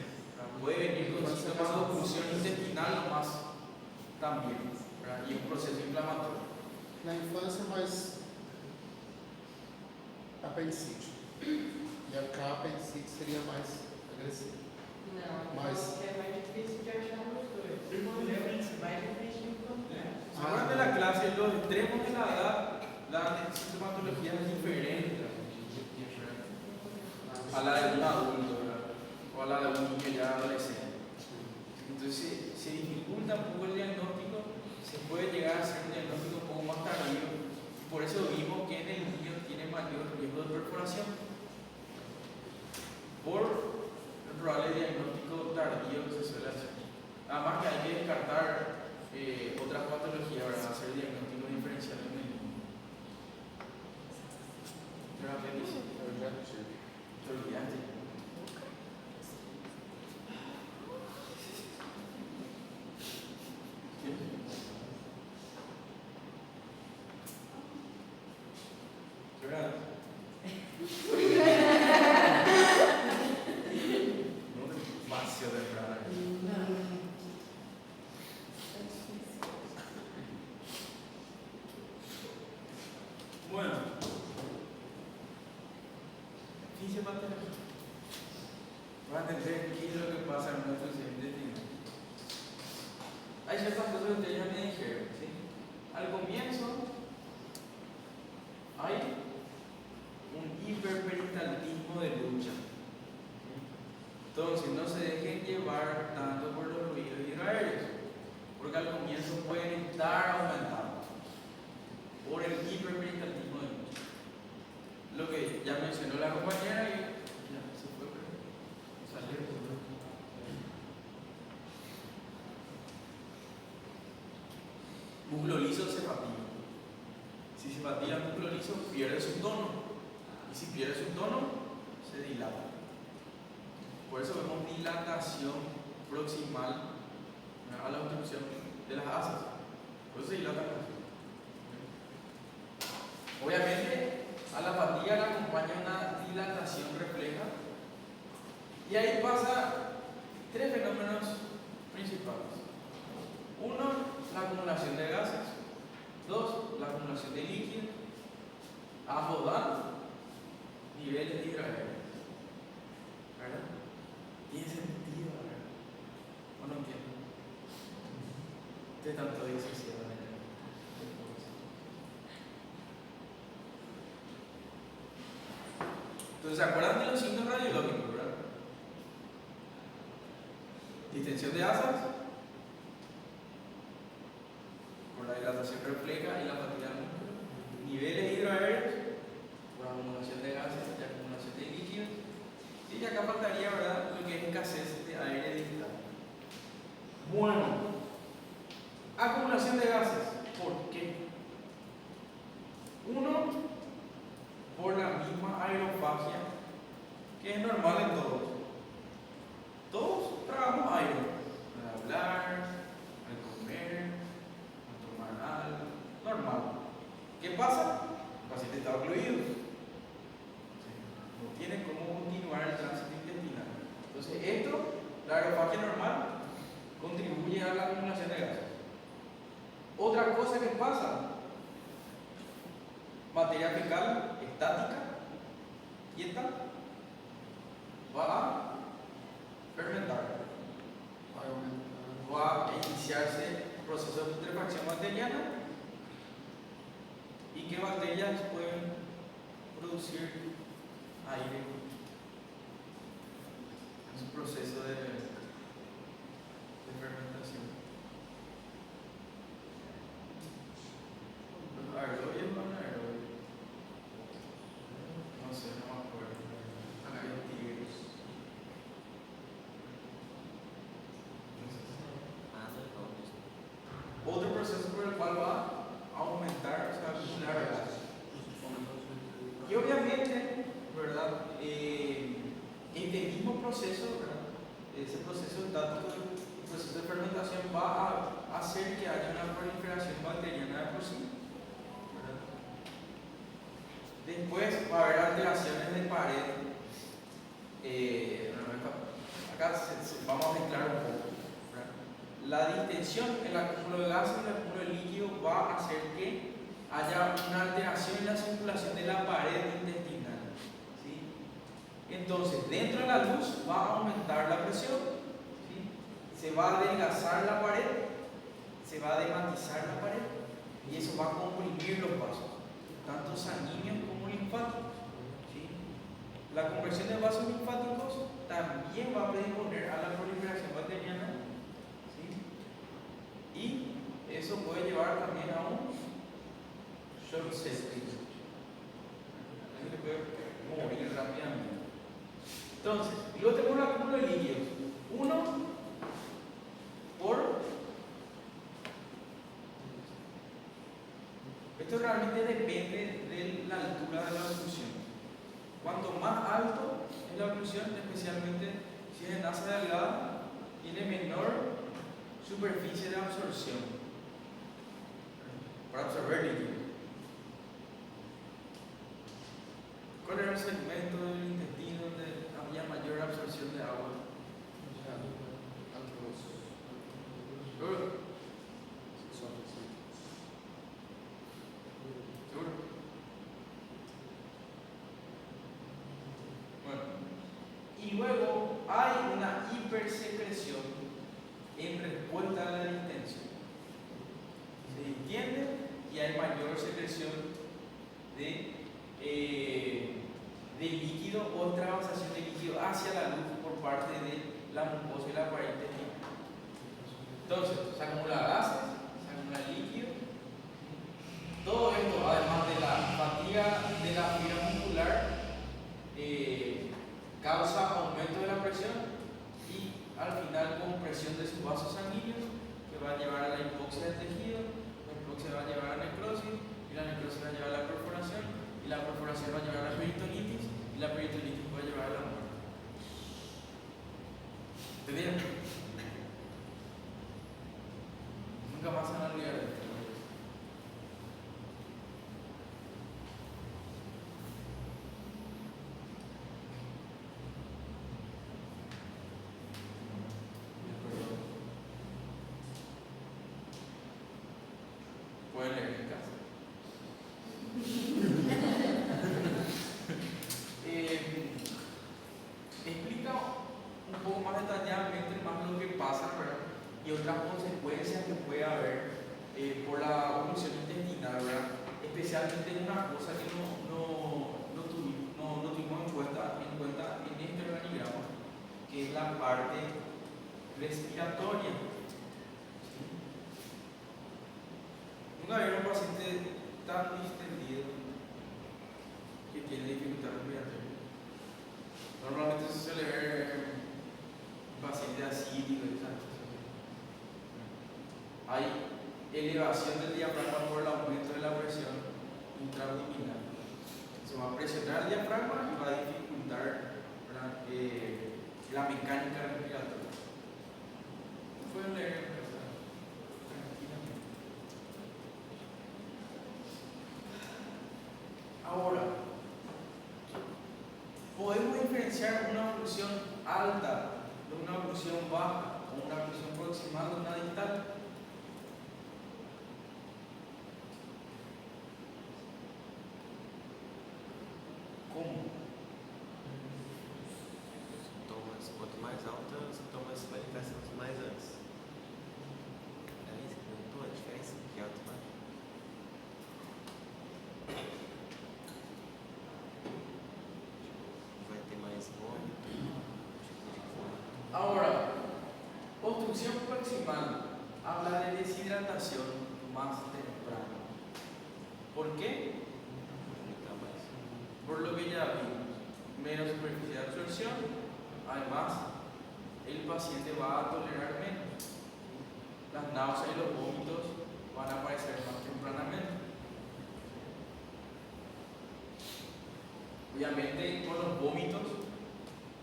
Puede venir con síntomas de oclusión intestinal o más también, ¿verdad? Y un proceso inflamatorio. Na infância, mais apendicite. E a apendicite seria mais agressiva. Não, Mas- que é mais difícil de achar nos dois. Mais difícil de encontrar. Ahora de la clase, los extremos de la edad, la sintomatología es diferente a la de un adulto, ¿verdad? O a la de un niño ya adolescente. Entonces se dificulta un poco el diagnóstico, se puede llegar a hacer un diagnóstico un poco más tardío. Por eso vimos que en el niño tiene mayor riesgo de perforación por el probable diagnóstico tardío que se suele hacer. Además que hay que descartar otras patologías para hacer diagnóstico diferencial en el niño. Pero a ver, Eu já tive. te olvidaste. ¿Verdad? No demasiado de verdad. Bueno, fíjense para a entender qué es lo que pasa en nuestro sistema intestinal. Hay ciertas cosas que ustedes ya me dijeron, ¿sí? Al comienzo hay un hiperperistaltismo de lucha. Entonces no se dejen llevar tanto por los ruidos hidroaéreos, porque al comienzo pueden estar aumentando por el hiperperistaltismo de lucha. Lo que ya mencionó la compañera y ya se fue, pero salió. Músculo liso se fatiga. Si se fatiga el músculo liso, pierde su tono. Y si pierde su tono, se dilata. Por eso vemos dilatación proximal a la obstrucción de las asas. Por eso se dilata la asas. Obviamente, a la fatiga le acompaña una dilatación refleja. Y ahí pasa tres fenómenos principales. Uno, la acumulación de gases. Dos, la acumulación de líquidos. Ambos dan niveles hidroaéreos. ¿Verdad? Tiene sentido, ¿verdad? ¿O no entiendo? De tanto disociado. Entonces, ¿se acuerdan de los signos radiológicos, verdad? Distensión de asas por la dilatación refleja y la fatiga del músculo. Niveles hidroaéreos por acumulación de gases y acumulación de líquidos. Y acá faltaría, ¿verdad?, lo que es escasez de aire distal. Bueno, acumulación de gases. ¿Por qué? Uno, por la misma aerofagia que es normal en todos. Todos tragamos aire al hablar, al comer, al tomar algo, normal. ¿Qué pasa? El paciente está ocluido. No tiene cómo continuar el tránsito intestinal. Entonces, esto, la aerofagia normal, contribuye a la acumulación de gases. Otra cosa que pasa, materia fecal estática, quieta, va a fermentar, va a iniciarse un proceso de putrefacción bacteriana. ¿Y qué bacterias pueden producir aire en su proceso de fermentación? ¿Los aerobios o anaerobios? No sé, no me acuerdo. Anaerobios. Otro proceso por el cual va a aumentar, o sea, acumular gases. Y obviamente, ¿verdad? Este mismo proceso, ¿verdad? Ese proceso estático, el proceso de fermentación va a hacer que haya una proliferación bacteriana de por sí, ¿verdad? Después va a haber alteraciones de pared. Acá vamos a mezclar un poco. La distensión, el acúmulo de gases y el acúmulo de líquido va a hacer que haya una alteración en la circulación de la pared intestinal. ¿Sí? Entonces, dentro de la luz va a aumentar la presión, ¿sí? Se va a adelgazar la pared, se va a dematizar la pared y eso va a comprimir los vasos, tanto sanguíneos como linfáticos. ¿Sí? La compresión de vasos linfáticos también va a predisponer a la proliferación bacteriana. Y eso puede llevar también a un short circuit. Se puede morir rápidamente. Entonces, y luego tenemos el acúmulo de líquidos. Uno, esto realmente depende de la altura de la oclusión. Cuanto más alto es la oclusión, especialmente si es en asa delgada, tiene menor superficie de absorción para absorber líquido. ¿Cuál era el segmento del intestino donde había mayor absorción de agua? ¿Seguro? ¿Seguro? Bueno, y luego hay una hipersecreción en respuesta a la distensión. Se distiende y hay mayor secreción de líquido o extravasación de líquido hacia la luz por parte de la mucosa y la pared intestinal. Entonces, se acumula gases, se acumula líquido. Todo esto, además de la fatiga de la fibra muscular, causa aumento de la presión y al final compresión de sus vasos sanguíneos, que va a llevar a la hipoxia del tejido, la hipoxia va a llevar a la necrosis, y la necrosis va a llevar a la perforación, y la perforación va a llevar a la peritonitis, y la peritonitis puede llevar a la muerte. ¿Entendieron? Nunca más se van a olvidar de esto. Pueden leer en casa. parte respiratoria. ¿Sí? Nunca vieron un paciente tan distendido que tiene dificultad respiratoria. Normalmente se suele ver un paciente asítico y tal. Hay elevación del diafragma por el aumento de la presión intraabdominal. Se va a presionar el diafragma y va a dificultar la mecánica respiratoria. Pueden leer en casa, tranquilamente. Ahora, podemos diferenciar una oclusión alta de una oclusión baja o una oclusión proximal de una distal. ¿Cómo? Sintomas, quanto mais alta, os sintomas manifestam mais antes. É isso que perguntou, a diferença que alto e baixo. Vai ter mais vômito, Ahora, obstrucción proximal habla de deshidratación más temprana. ¿Por qué? vomitar mais. Por lo que ya vimos, menos superficie de absorción, además el paciente va a tolerar menos. Las náuseas y los vómitos van a aparecer más tempranamente. Obviamente con los vómitos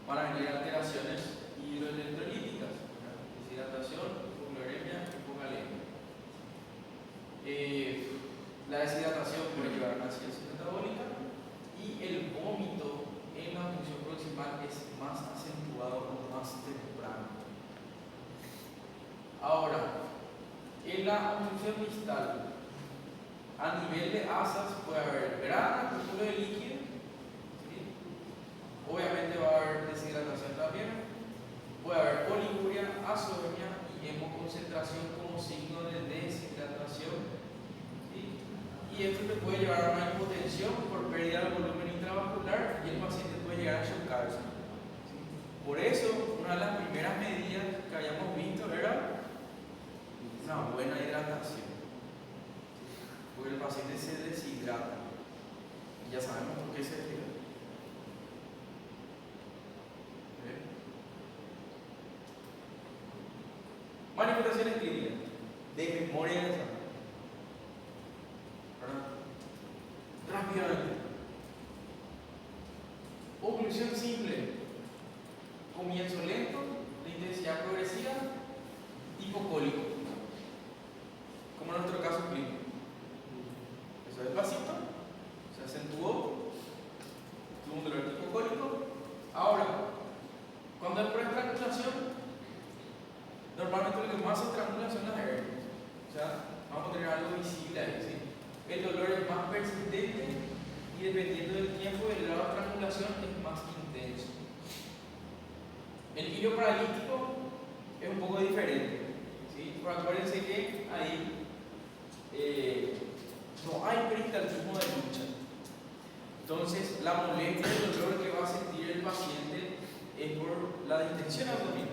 van a venir alteraciones hidroelectrolíticas, deshidratación, hipoglucemia, hipocalemia. La deshidratación puede llevar a una acidosis metabólica y el vómito en la función proximal es más acentuado o más temprano. Ahora, en la obstrucción distal, a nivel de asas puede haber gran acúmulo de líquido, ¿sí? Obviamente va a haber deshidratación también, puede haber oliguria, azoemia y hemoconcentración como signo de deshidratación. Y esto te puede llevar a una hipotensión por pérdida de volumen intravascular y el paciente puede llegar a chocarse. Por eso, una de las primeras medidas que habíamos visto era una buena hidratación. Porque el paciente se deshidrata. Y ya sabemos por qué se deshidrata. Manifestaciones clínicas de memoria de examen. Rápidamente. Oclusión simple. Comienzo lento, de intensidad progresiva, tipo cólico. Como en nuestro caso clínico. Eso despacito, se acentuó, tuvo un dolor tipo cólico. Ahora, cuando es por estrangulación, normalmente lo que más se estrangula son las hernias. O sea, vamos a tener algo visible ahí, ¿sí? El dolor es más persistente y dependiendo del tiempo y del grado de estrangulación es más intenso. El hilo paralítico es un poco diferente, ¿sí? Pero acuérdense que ahí no hay peristaltismo de lucha. Entonces, la molestia y el dolor que va a sentir el paciente es por la distensión abdominal.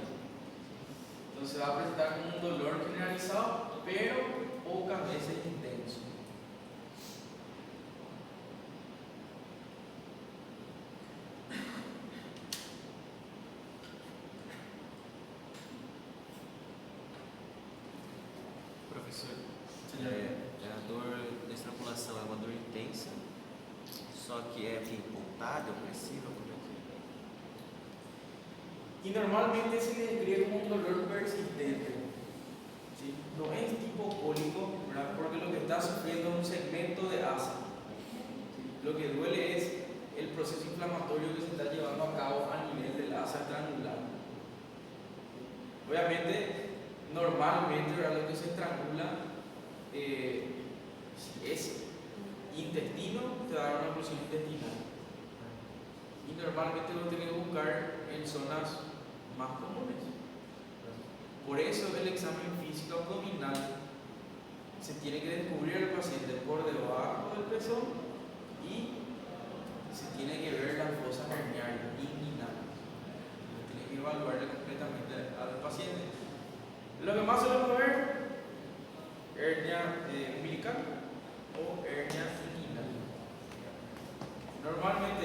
Entonces, va a presentar como un dolor generalizado, pero pocas veces intenso. Professor, Señoría. a dor da estrangulação é uma dor intensa, só que é voltada, opressiva, como é que é? Y normalmente se le describe como un dolor persistente. ¿Sí? No es tipo cólico, ¿verdad? Porque lo que está sufriendo es un segmento de asa. ¿Sí? Lo que duele es el proceso inflamatorio que se está llevando a cabo a nivel del asa estrangular. Obviamente, normalmente, ¿verdad? Lo que se estrangula, si es intestino, te va a dar una oclusión intestinal. Y normalmente uno tiene que buscar en zonas más comunes. Por eso el examen físico abdominal se tiene que descubrir al paciente por debajo del pezón y se tiene que ver las fosas herniarias inguinales. Se tiene que evaluar el completamente al paciente. Lo que más solemos ver, hernia umbilical o hernia inguinal. Normalmente,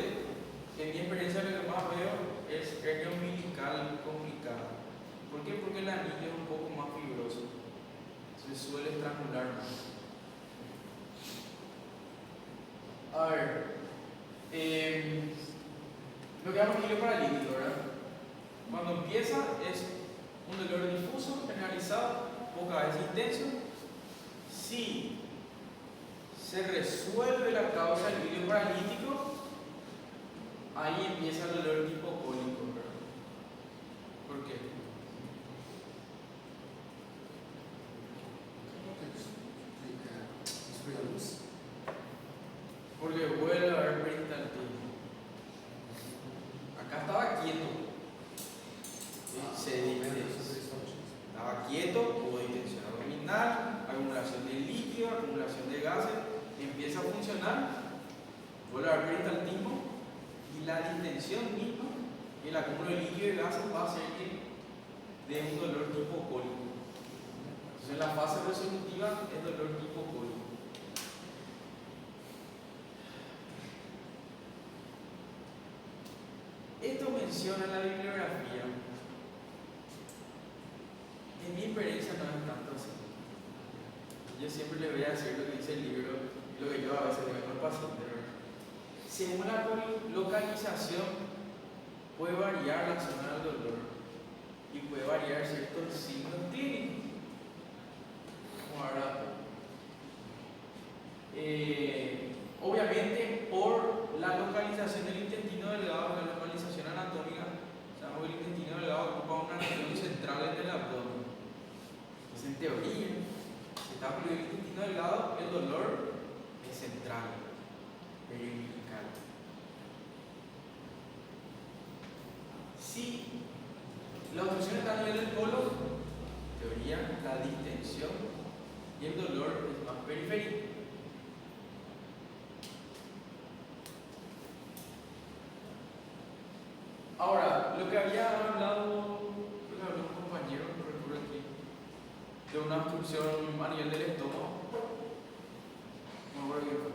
en mi experiencia, lo que más veo es hernia umbilical complicada. ¿Por qué? Porque el anillo es un poco más fibroso, se suele estrangular más. A ver, lo que llamamos hilo paralítico, ¿verdad? Cuando empieza es un dolor difuso, generalizado, pocas veces intenso. Si se resuelve la causa del hilo paralítico, ahí empieza el dolor tipo cólico, ¿verdad? ¿Por qué? Destruir a luz. Porque vuelve a haber peristaltismo. Acá estaba quieto. Estaba quieto, hubo distensión abdominal, acumulación de líquido, acumulación de gases, empieza a funcionar, vuelve a haber peristaltismo y la distensión misma y el acúmulo de líquido y gases va a hacer que dé un dolor tipo cólico. Entonces en la fase resolutiva es dolor tipo cólico. Esto menciona la bibliografía. En mi experiencia no es tanto así. Yo siempre le voy a decir lo que dice el libro y lo que yo a veces le digo al paciente. Según la localización, puede variar la zona del dolor y puede variar ciertos signos clínicos. Como ahora, obviamente, por la localización del intestino delgado, la localización anatómica, sabemos que el intestino delgado ocupa una región central en el abdomen. Entonces, en teoría, si está por el intestino delgado, el dolor es central, periumbilical. Si la obstrucción está a nivel del colon, en teoría, la distensión y el dolor es más periférico. Ahora, lo que había hablado, creo que habló un compañero, no recuerdo aquí, de una obstrucción a nivel del estómago, no me acuerdo qué fue,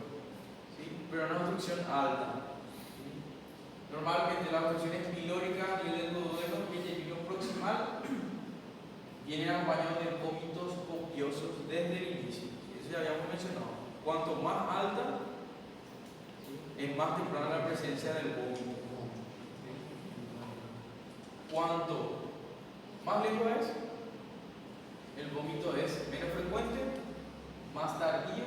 ¿sí? Pero una obstrucción alta. ¿Sí? Normalmente la obstrucción es pilórica a nivel del duodeno y el hilo proximal viene acompañado de vómitos copiosos desde el inicio. Eso ya habíamos mencionado. Cuanto más alta, ¿sí?, es más temprana la presencia del vómito. Cuanto más lejos es, el vómito es menos frecuente, más tardío,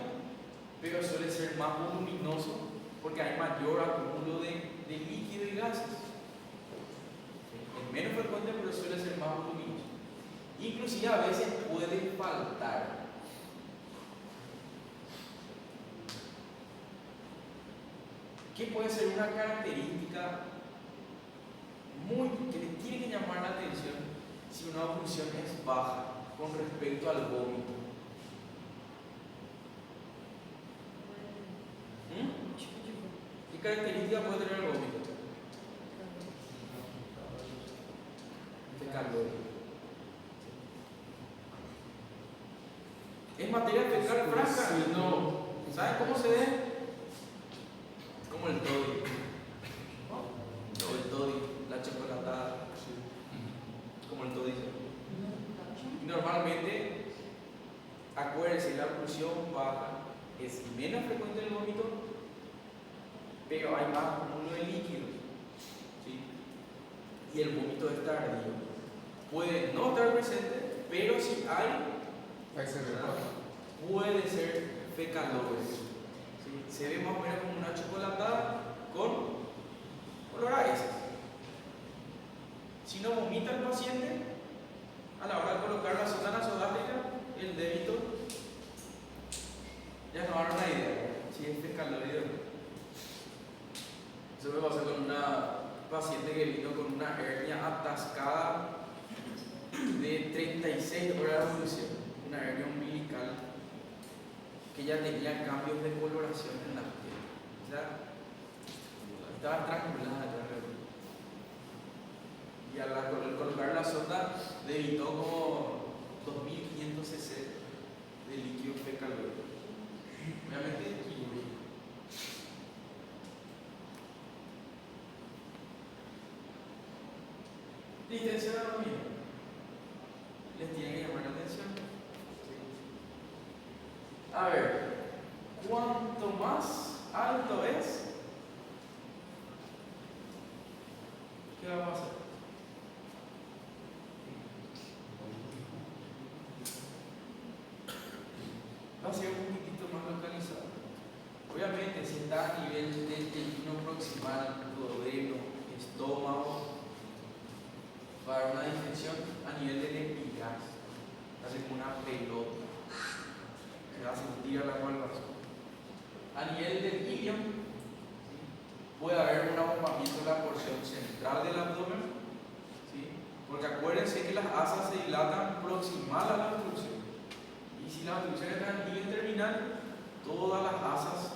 pero suele ser más voluminoso porque hay mayor acúmulo de líquido y gases. Es menos frecuente, pero suele ser más voluminoso. Inclusive a veces puede faltar. ¿Qué puede ser una característica que le tiene que llamar la atención si una obstrucción es baja con respecto al vómito? ¿Qué característica puede tener el vómito? Calor. Es materia fecal franca. No. ¿Saben cómo se ve? Como el toddy. O el toddy, la chocolatada. Como el toddy. Y normalmente, acuérdense, la oclusión baja es menos frecuente el vómito, pero hay más acúmulo de líquidos. ¿Sí? Y el vómito es tardío. Puede no estar presente, pero si hay, puede ser fecalógeno. ¿Sí? Se ve más o menos como una chocolatada con olor a heces. Si no vomita el paciente, a la hora de colocar la sonda nasogástrica, el débito ya no da una idea si es fecalógeno. Eso me pasó con una paciente que vino con una hernia atascada de 36 horas de evolución, una hernia umbilical que ya tenía cambios de coloración en la piel. O sea, estaba estrangulada ya. Y al colocar la la sonda debitó como 2.500 cc de líquido fecal. Obviamente quirúrgico. Distensión abdominal. Les tiene que llamar la atención. A ver, cuanto más alto es, ¿qué va a pasar? Va a ser un poquitito más localizado. Obviamente, si está a nivel del intestino proximal, duodeno, estómago, va a haber una distensión a nivel del epigastro. Hace como una pelota. Se va a sentir a la valvación. A nivel del ilion, puede haber un abombamiento de la porción central del abdomen, ¿sí? Porque acuérdense que las asas se dilatan proximal a la obstrucción. Y si la obstrucción está en el ilion terminal, todas las asas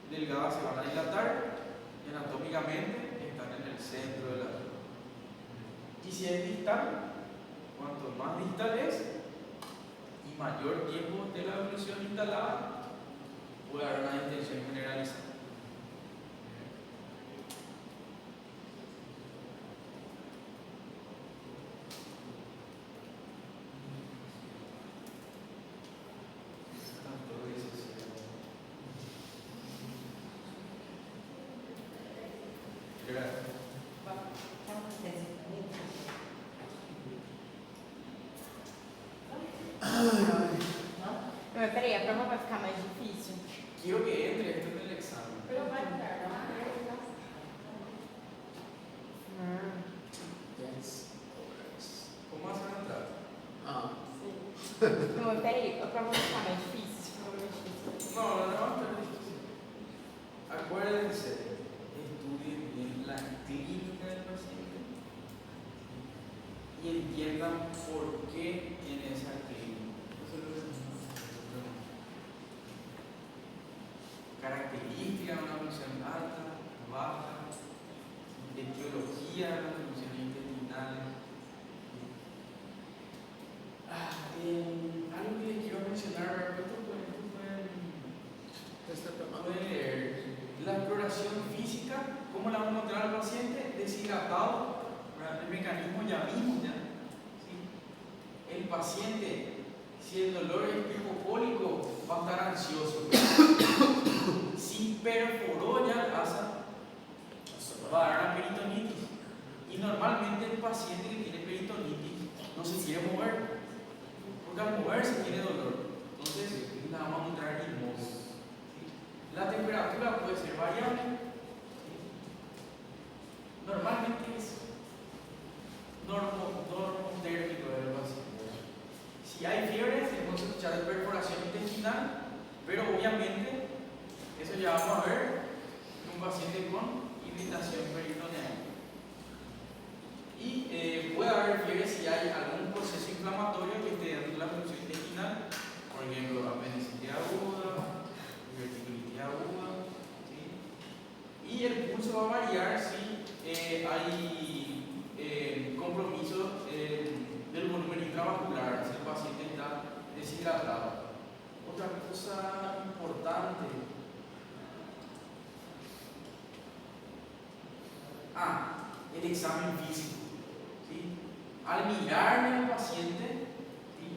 delgadas se van a dilatar y anatómicamente están en el centro del abdomen. Y si es distal, cuanto más distal es y mayor tiempo de la obstrucción instalada, puede haber una distensión generalizada. Não, mas peraí, a prova vai ficar mais difícil? Quiero que entre esto en el examen. Pero vai entrar, não vai? ¿Cómo vas a entrar? Ah, Não, mas peraí, a prova vai ficar mais difícil? Se for mais difícil. No, no, no, pero acuérdense, estudien bien la clínica del paciente y entiendan por qué tiene esa clínica. Características de una función alta, baja, etiología de las funciones intestinales. Algo que les quiero mencionar, esto pueden leer. La exploración física, ¿cómo la vamos a mostrar al paciente? Deshidratado, el mecanismo ya vimos ya. ¿Sí? El paciente, si el dolor es hipocólico, va a estar ansioso. Si perforó ya la asa, va a dar una peritonitis. Y normalmente el paciente que tiene peritonitis no se quiere mover, porque al moverse tiene dolor. Entonces, la vamos a mostrar inmóvil. La temperatura puede ser variable. Normalmente es normotérmico del paciente. Si hay fiebre, tenemos que escuchar de perforación intestinal, pero obviamente eso ya vamos a ver en un paciente con irritación peritoneal. Y puede haber fiebre si hay algún proceso inflamatorio que esté dentro de la función intestinal, por ejemplo, apendicitis aguda, diverticulitis aguda, ¿sí? Y el pulso va a variar si hay compromiso del volumen intravascular, si el paciente está deshidratado. Otra cosa importante. El examen físico. ¿Sí? Al mirar al paciente, ¿sí?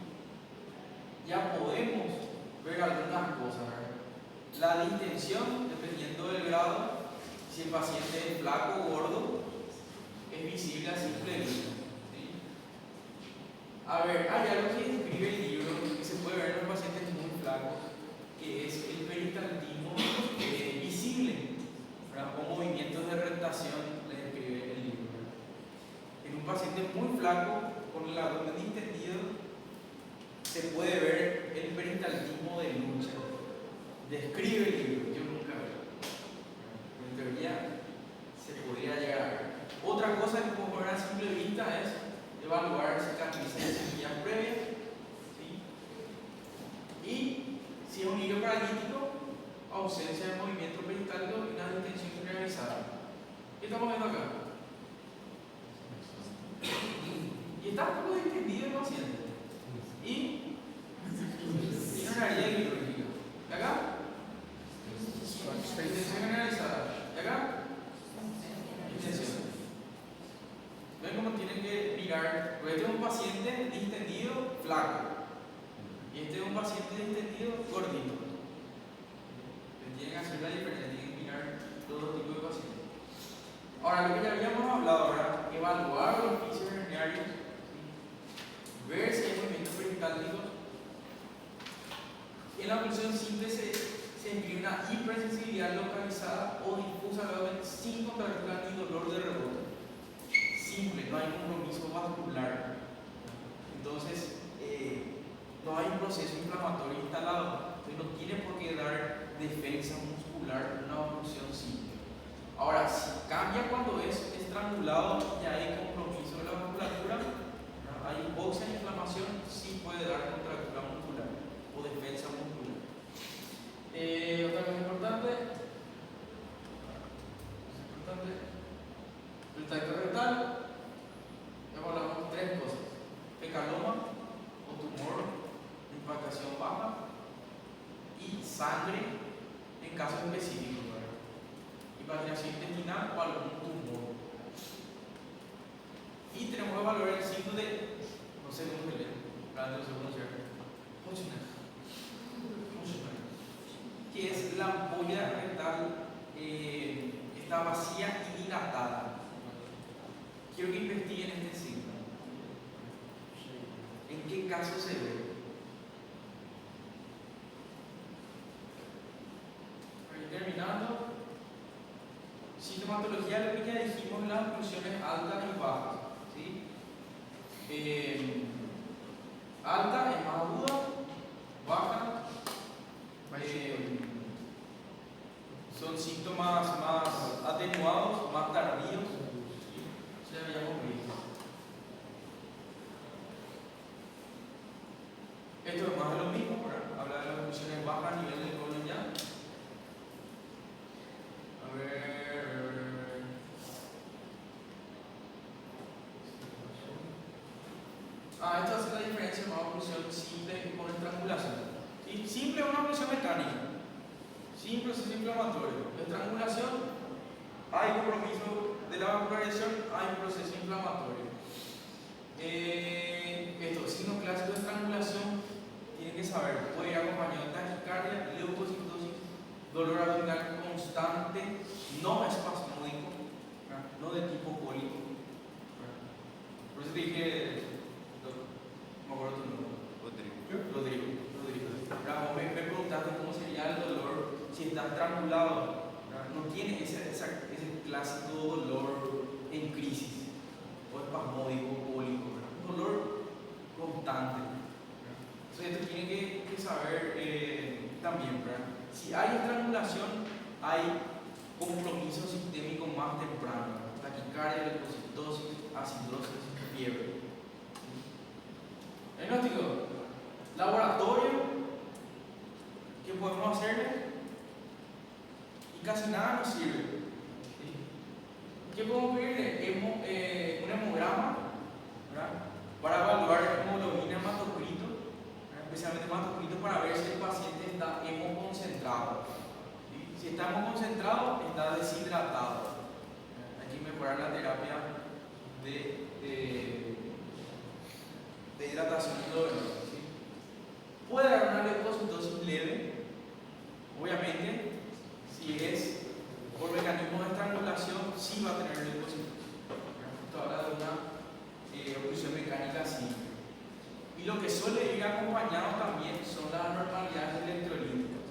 Ya podemos ver algunas cosas, ¿verdad? La distensión, dependiendo del grado, si el paciente es flaco o gordo, es visible a simple vista. ¿Sí? A ver, hay algo que describe el libro que se puede ver en los pacientes muy flacos, que es el peristaltismo visible, ¿verdad? O movimientos de rectación, le describe el libro, ¿verdad? En un paciente muy flaco, con el abdomen distendido, se puede ver el peristaltismo de lucha. Describe el libro, yo nunca veo. En teoría se podría llegar a ver. Otra cosa que podemos ver a simple vista es evaluar cicatrices de semillas previas. ¿Sí? Y si es un hilo paralítico, ausencia de movimiento peristáltico y una distensión generalizada. ¿Qué estamos viendo acá? Y está un poco distendido el paciente. Y tiene una herida quirúrgica. ¿Y acá? Distensión generalizada. ¿Y acá? Distensión. ¿Ven cómo tienen que mirar? Porque este es un paciente distendido, flaco. Y este es un paciente distendido, gordito. Tienen que hacer la diferencia, tienen que mirar todos los tipos de pacientes. Ahora, lo que ya habíamos hablado ahora, evaluar los oficios herniarios, ver si hay movimientos peristálticos. En la función simple se escribe una hipersensibilidad localizada o difusa sin contractura ni dolor de rebote. Simple, no hay compromiso vascular. Entonces, no hay un proceso inflamatorio instalado. Entonces, no tiene por qué dar defensa muscular una oclusión simple. Ahora, si cambia cuando es estrangulado, ya hay compromiso de la musculatura, hay hipoxia e inflamación, sí puede dar contractura muscular o defensa muscular. Otra cosa importante, el tracto rectal. Hablamos tres cosas: fecaloma o tumor de impactación baja y sangre en casos específicos, hipatriación intestinal o algún tumor. Y tenemos que evaluar el signo de, no sé cómo se lee, no sé pronunciar, que es la ampolla rectal, está vacía y dilatada. Quiero que investiguen este signo. ¿En qué caso se ve? Terminando, sintomatología, lo que ya dijimos, las oclusiones altas y bajas. ¿Sí? Alta es más aguda, baja son síntomas más atenuados, más tardíos. Ya habíamos visto. Esto es más de lo mismo, ¿verdad? Habla de las oclusiones bajas a nivel del colon ya. A ver. Esto hace la diferencia con una oclusión simple con estrangulación. ¿Sí? Simple es una oclusión mecánica. Sin proceso inflamatorio. Estrangulación, hay compromiso de la vascularización, hay proceso inflamatorio. Estos signos clásicos de estrangulación tienen que saber, puede ir acompañado de taquicardia, leucocitosis, dolor abdominal constante, no espasmódico, no de tipo cólico. Por eso te dije, no me acuerdo tu nombre. Rodrigo. Vos me preguntaste cómo sería el dolor si está estrangulado. No tiene ese clásico dolor en crisis o espasmódico, cólico, un dolor constante. Entonces, esto tiene que saber también, ¿verdad? Si hay estrangulación, hay compromiso sistémico más temprano: taquicardia, leucocitosis, acidosis, fiebre. Diagnóstico: laboratorio. ¿Qué podemos hacerle? Y casi nada nos sirve. ¿Qué podemos pedirle? Un hemograma, ¿verdad? Para evaluar hemoglobina, hematocrito, especialmente hematocrito, para ver si el paciente está hemoconcentrado. ¿Sí? Si está hemoconcentrado, está deshidratado. Hay que mejorar la terapia de hidratación endovenosa. ¿Sí? Puede dar una leucocitosis leve, obviamente. Si es por mecanismo de estrangulación, sí va a tener leucocitosis. Esto habla de una oclusión mecánica simple. Y lo que suele ir acompañado también son las anormalidades electrolíticas.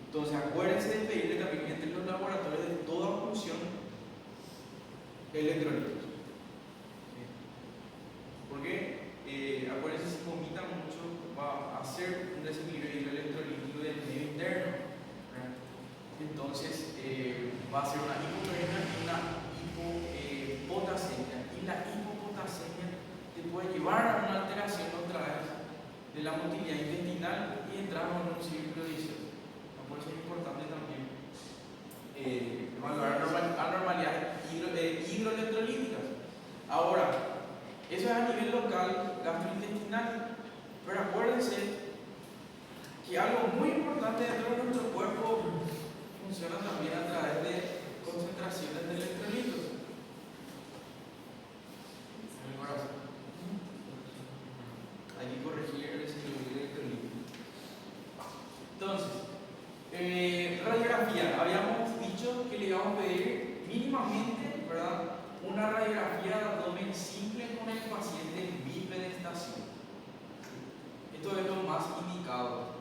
Entonces, acuérdense de pedirle también entre los laboratorios de toda oclusión electrolíticos. Porque acuérdense, si vomita mucho, va a hacer un desequilibrio electrolítico del medio interno. Entonces, va a ser una hipoprenia y una hipopotasemia. Y la hipopotasemia te puede llevar a una alteración otra vez de la motilidad intestinal y entramos en un círculo vicioso. Por eso es importante también evaluar anormalidades hidroelectrolíticas. Ahora, eso es parte dentro de nuestro cuerpo funciona también a través de concentraciones de electrolitos. En el corazón. Hay que corregir el desequilibrio electrolítico. Entonces, radiografía. Habíamos dicho que le íbamos a pedir mínimamente, ¿verdad?, una radiografía de abdomen simple con el paciente en bipedestación. Esto es lo más indicado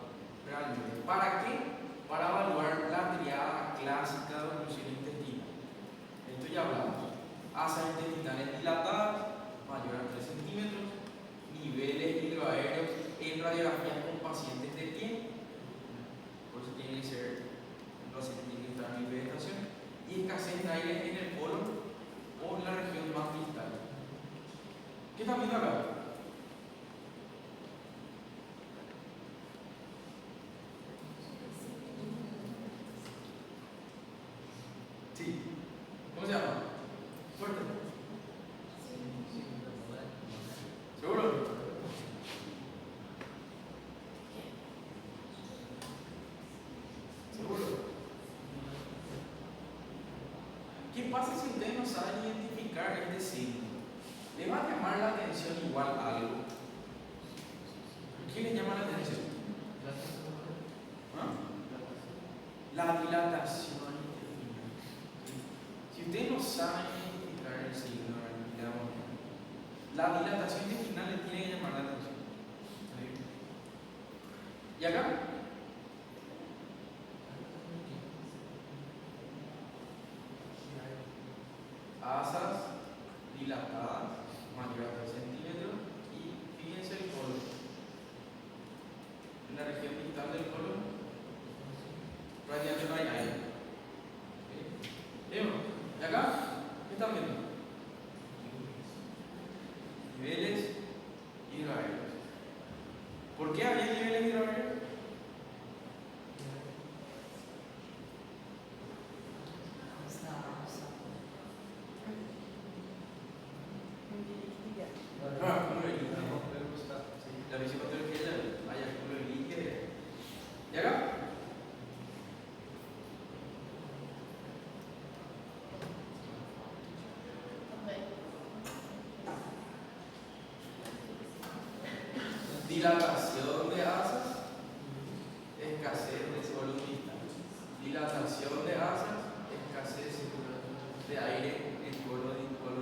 realmente. ¿Para qué? Para evaluar la triada clásica de oclusión intestinal. Esto ya hablamos. Asas intestinales dilatadas, mayor a 3 centímetros, niveles hidroaéreos en radiografías con pacientes de pie. Por eso tiene que ser, el paciente tiene que estar en bipedestación. Y escasez de aire en el colon o en la región más distal. ¿Qué están viendo acá? Sí. ¿Cómo se llama? Fuerte. ¿Seguro? ¿Seguro? ¿Qué pasa si ustedes no saben identificar este signo? ¿Le va a llamar la atención igual algo? ¿Qué le llama la atención? ¿Ah? La dilatación intestinal. Si ustedes no saben identificar el signo, la dilatación intestinal le tiene que llamar la atención. ¿Y acá? Asas dilatadas, mayor a 3 centímetros, y fíjense el colon. En la región distal del colon, prácticamente no hay aire. ¿Okay? ¿Y acá? ¿Qué están viendo? Niveles hidroaéreos. ¿Por qué había niveles hidroaéreos? La visipatología hay acúmulo de líquido. ¿Y acá? Dilatación de asas, escasez de suelo distal. Dilatación de asas, escasez de aire en suelo distal.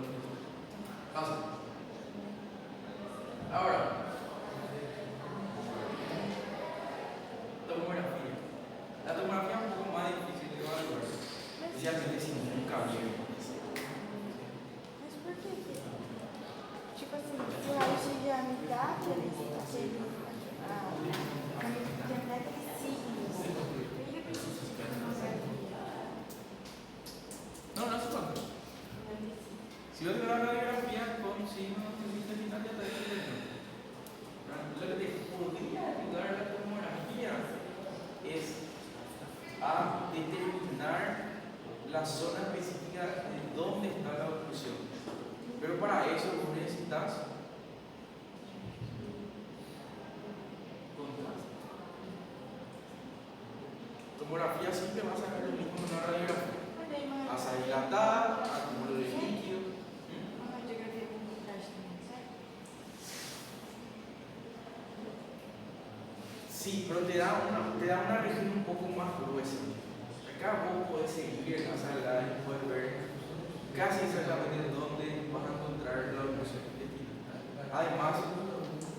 Pasa. Ahora, tomografía. La tomografía es un poco más difícil de evaluar, especialmente si nunca vieron. Mas por que? Tipo assim, se o raio-x de amigável, tem métodos signos. Por que precisa de tomografia? No hace falta. Si ves la radiografía con signos intestinal, ya te dice eso. Lo que te podría ayudar la tomografía es a determinar la zona específica de dónde está la oclusión. Pero para eso vos necesitas contraste. Tomografía simple va a sacar lo mismo en una radiografía. Asa dilatada, acúmulo de líquido. Uma radiografia com contraste também, certo? Sí, pero te da una región un poco más gruesa. Acá vos podés seguir la sala y puedes ver casi exactamente dónde vas a encontrar la oclusión intestinal. Además,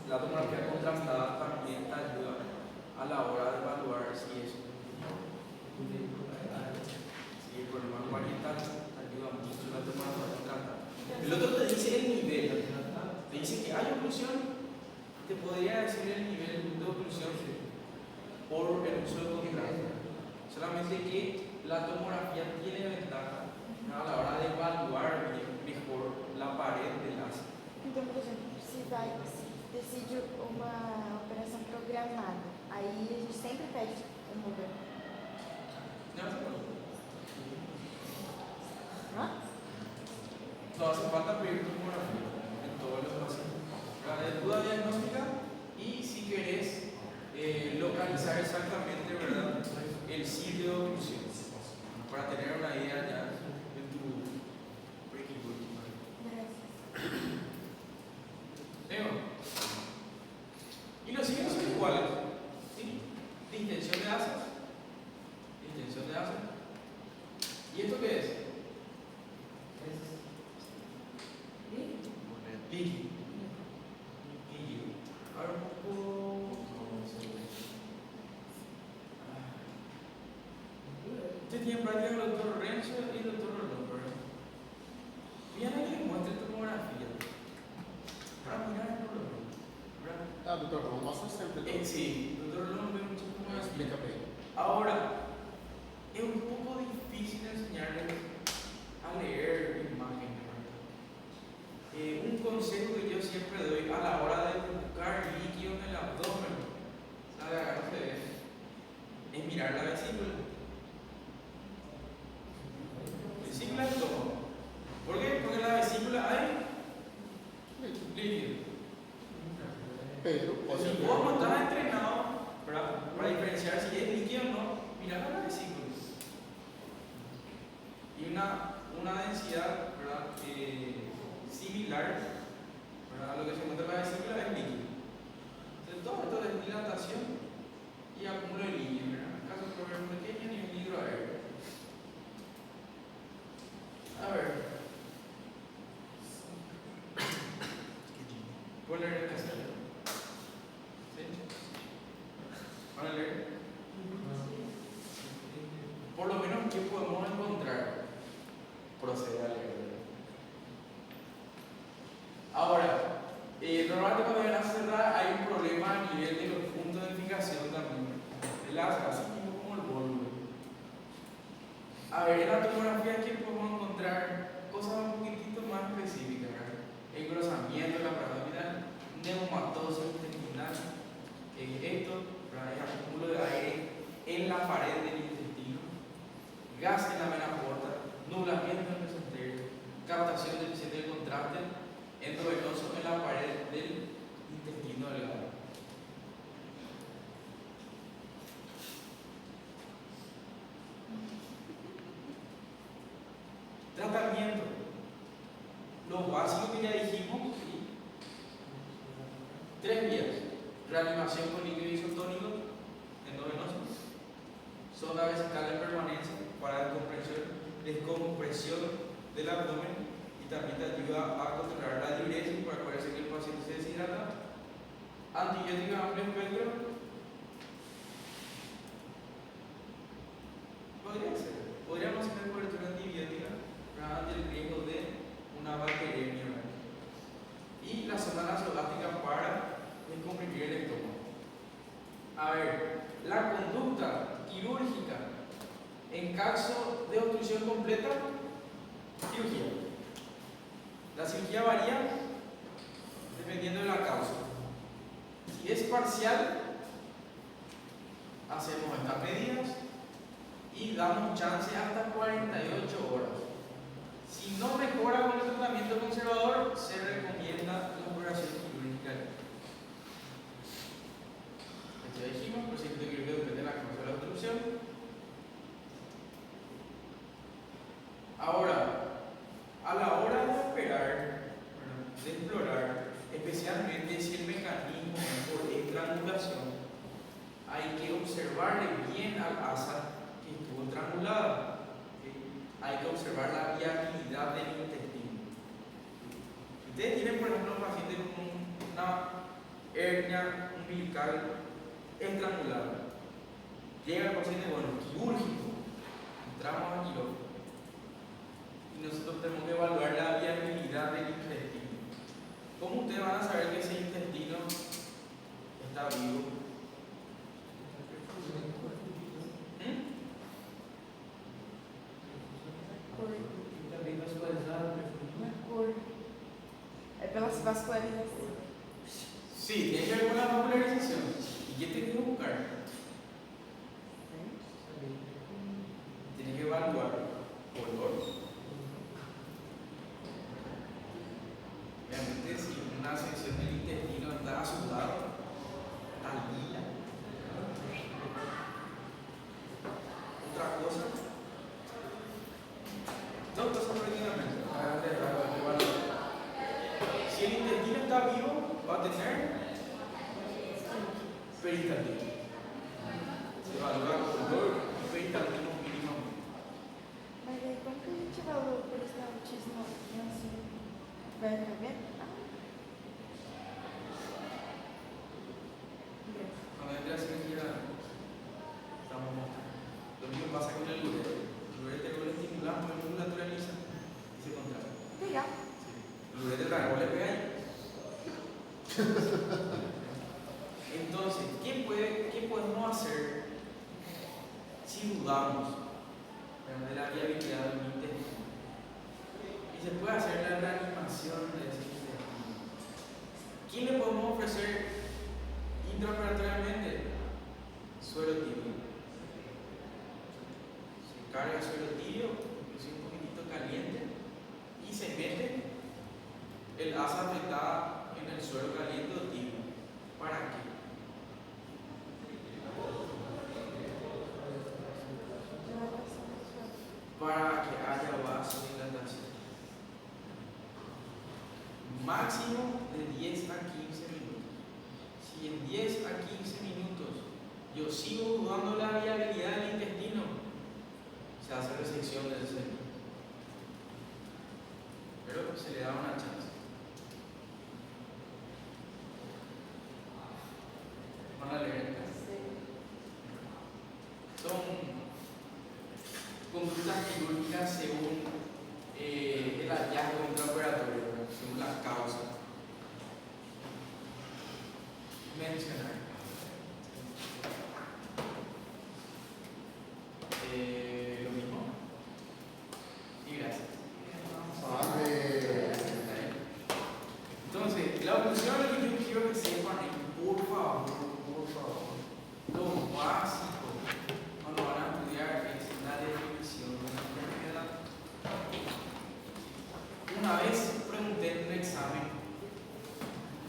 la tomografía contrastada también te ayuda a la hora de evaluar si es el problema parietal, te ayuda mucho la tomografía contrastada. El otro te dice el nivel, te dice que hay oclusión, te podría decir el nivel de oclusión por el uso de contraste. Solamente que la tomografía tiene ventaja a la hora de evaluar mejor la pared del asa. Então, por exemplo, se decide uma operação programada, aí a gente sempre pede tomografia. Hã? No hace falta pedir tomografía en todos los pacientes. La duda diagnóstica y si querés localizar exactamente, ¿verdad?, es? Líquido. Líquido. A ver, un poco. Usted tiene práctica con el doctor Renzo y el doctor Rolón, ¿verdad? Fíjate que le muestre tomografía. Para mirar el Rolón. ¿Verdad? Ah, doutor, vamos mostra sempre. Sí, el doctor Rolón ve mucho tomografía. Explica bem. Ahora, es un poco difícil enseñarles a leer imágenes. Un consejo que yo siempre doy a la hora de buscar líquido en el abdomen, ¿sabe? Acá no se ve, es mirar la vesícula. Vesícula es todo. ¿Por qué? Porque en la vesícula hay líquido. Pero, pode Si vos no estás entrenado para diferenciar si es líquido o no, mira la vesícula. Y una densidad, ¿verdad? Similar, ¿verdad? A lo que se encuentra en la vesícula es líquido. Entonces, todo esto es dilatación y acumulo de líquido, ¿verdad? En caso de problemas pequeños ni un hidroaéreo. A ver. ¿Puedo leer el castellano? ¿Sí? ¿Van a leer? Por lo menos, ¿qué podemos encontrar? Proceder a leer. Ahora, normalmente cuando ven a cerrar hay un problema a nivel de los puntos de fijación también. El asa, así mismo como el volumen. A ver, en la tomografía aquí podemos encontrar cosas un poquitito más específicas, ¿verdad? Engrosamiento de la abdominal, neumatosis intestinal, esto, ¿verdad? El acúmulo de aire en la pared del intestino, gas en la vena porta, nublamiento en el mesenterio, captación deficiente de contraste endovenoso en la pared del intestino delgado. Tratamiento. Lo básico que ya dijimos, ¿sí? 3 vías. Reanimación con líquido isotónico endovenoso, sonda vesical en permanencia para descompresión del abdomen y también te ayuda a controlar la diuresis para poder hacer que el paciente se deshidrata. Antibiótico de amplio espectro. Podría ser. Podríamos hacer cobertura antibiótica ante el riesgo de una bacteriemia. Y la sonda nasogástrica para descomprimir el estómago. A ver, la conducta quirúrgica en caso de obstrucción completa, cirugía. La cirugía varía dependiendo de la causa. Si es parcial, hacemos estas medidas y damos chance hasta 48 horas. Si no mejora con el tratamiento conservador, se recomienda la operación quirúrgica. Esto dijimos, procedimiento quirúrgico depende de la causa de la obstrucción. Ahora, a la hora de operar, de explorar, especialmente si el mecanismo es por estrangulación, hay que observarle bien al asa que estuvo estrangulada. Hay que observar la viabilidad del intestino. Ustedes tienen, por ejemplo, un paciente con una hernia umbilical estrangulada. Llega el paciente, bueno, quirúrgico, entramos a quirófano y nosotros tenemos que evaluar la viabilidad del intestino. ¿Cómo ustedes van a saber que ese intestino está vivo? É pelas vascularizações. Sí, tiene que haber una vascularización. ¿Y qué tiene que buscar? Tiene que evaluar color. Realmente, si una sección del intestino está azulado, está lila. Otra cosa. Dos cosas prácticamente. Si el intestino está vivo, va a tener peristaltismo. Se evalúa color y peristaltismo mínimo. Mas aí como que muchísimo. No sé. ¿Ves? ¿Ves? Cuando entra la cirugía, estamos mostrando. Lo mismo pasa con el urete. El urete lo estimulamos, el músculo naturaliza y se contrae. Legal. El urete trago le pega ahí. Entonces, ¿qué podemos hacer si dudamos de la viabilidad del intestino? Y se puede hacer la reanimación de ese intestino. ¿Quién le podemos ofrecer intraoperatoriamente? Suero tibio. Se carga suero tibio, inclusive un poquitito caliente, y se mete el asa afectada en el suero caliente o tibio. ¿Para qué? Para que haya vasodilatación. Máximo de 10 a 15 minutos. Si en 10 a 15 minutos yo sigo dudando la viabilidad del intestino, se hace resección del seno. Pero se le da una chance. Van a leer acá. Son conductas quirúrgicas según el hallazgo intraoperatorio, según la causa. Mencionar. Lo mismo. Y gracias. Entonces, la oclusión lo que yo quiero que sepan es, por favor, lo básico cuando van a estudiar es la definición de una enfermedad. Una vez pregunté en un examen,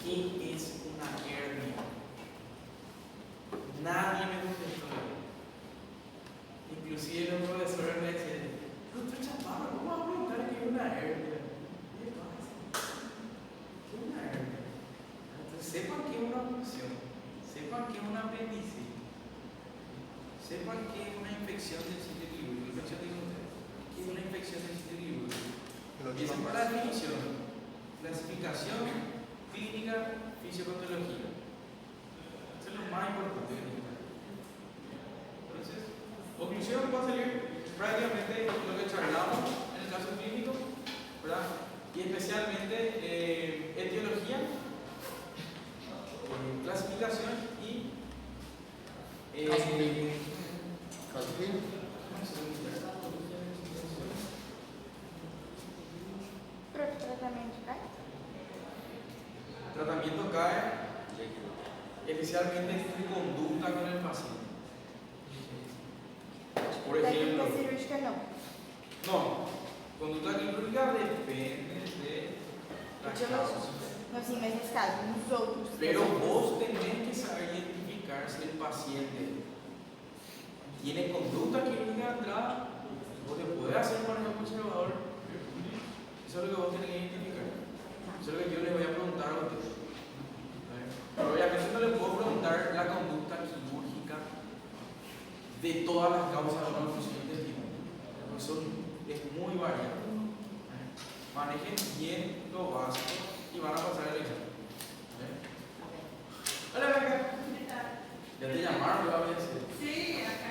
¿qué es una hernia? Nadie me contestó. Inclusive los profesores me decían, doctor Chaparro, ¿cómo va a preguntar qué es una hernia? ¿Qué pasa? ¿Qué es una hernia? Entonces, sepan qué es una oclusión, sepan qué es una apendicitis, sepan qué es una infección del sitio quirúrgico. ¿Qué es una infección del sitio quirúrgico? Y esa es la definición, clasificación, clínica, fisiopatología. Eso es lo más importante que necesitan. Entonces, oclusión va a salir prácticamente lo que charlamos en el caso clínico, ¿verdad? Y especialmente etiología, clasificación y Tratamiento cae. tratamiento cae especialmente en su conducta con el paciente. Por ejemplo, Técnica cirúrgica no. no, conducta quirúrgica depende de las causas. No, sim, mas nesse caso, nos outros. Pero vos tenés que saber identificar si el paciente tiene conducta quirúrgica de entrada o te puede hacer manejo conservador. Eso es lo que vos tenés que identificar. Eso es lo que yo les voy a preguntar a ustedes. Pero obviamente no les puedo preguntar la conducta quirúrgica de todas las causas de una oclusión intestinal, porque es muy variado. Manejen bien lo básico y van a pasar el examen. Hola, Beca. ¿Ya te llamaron? ¿Lo voy a decir? Sí, acá.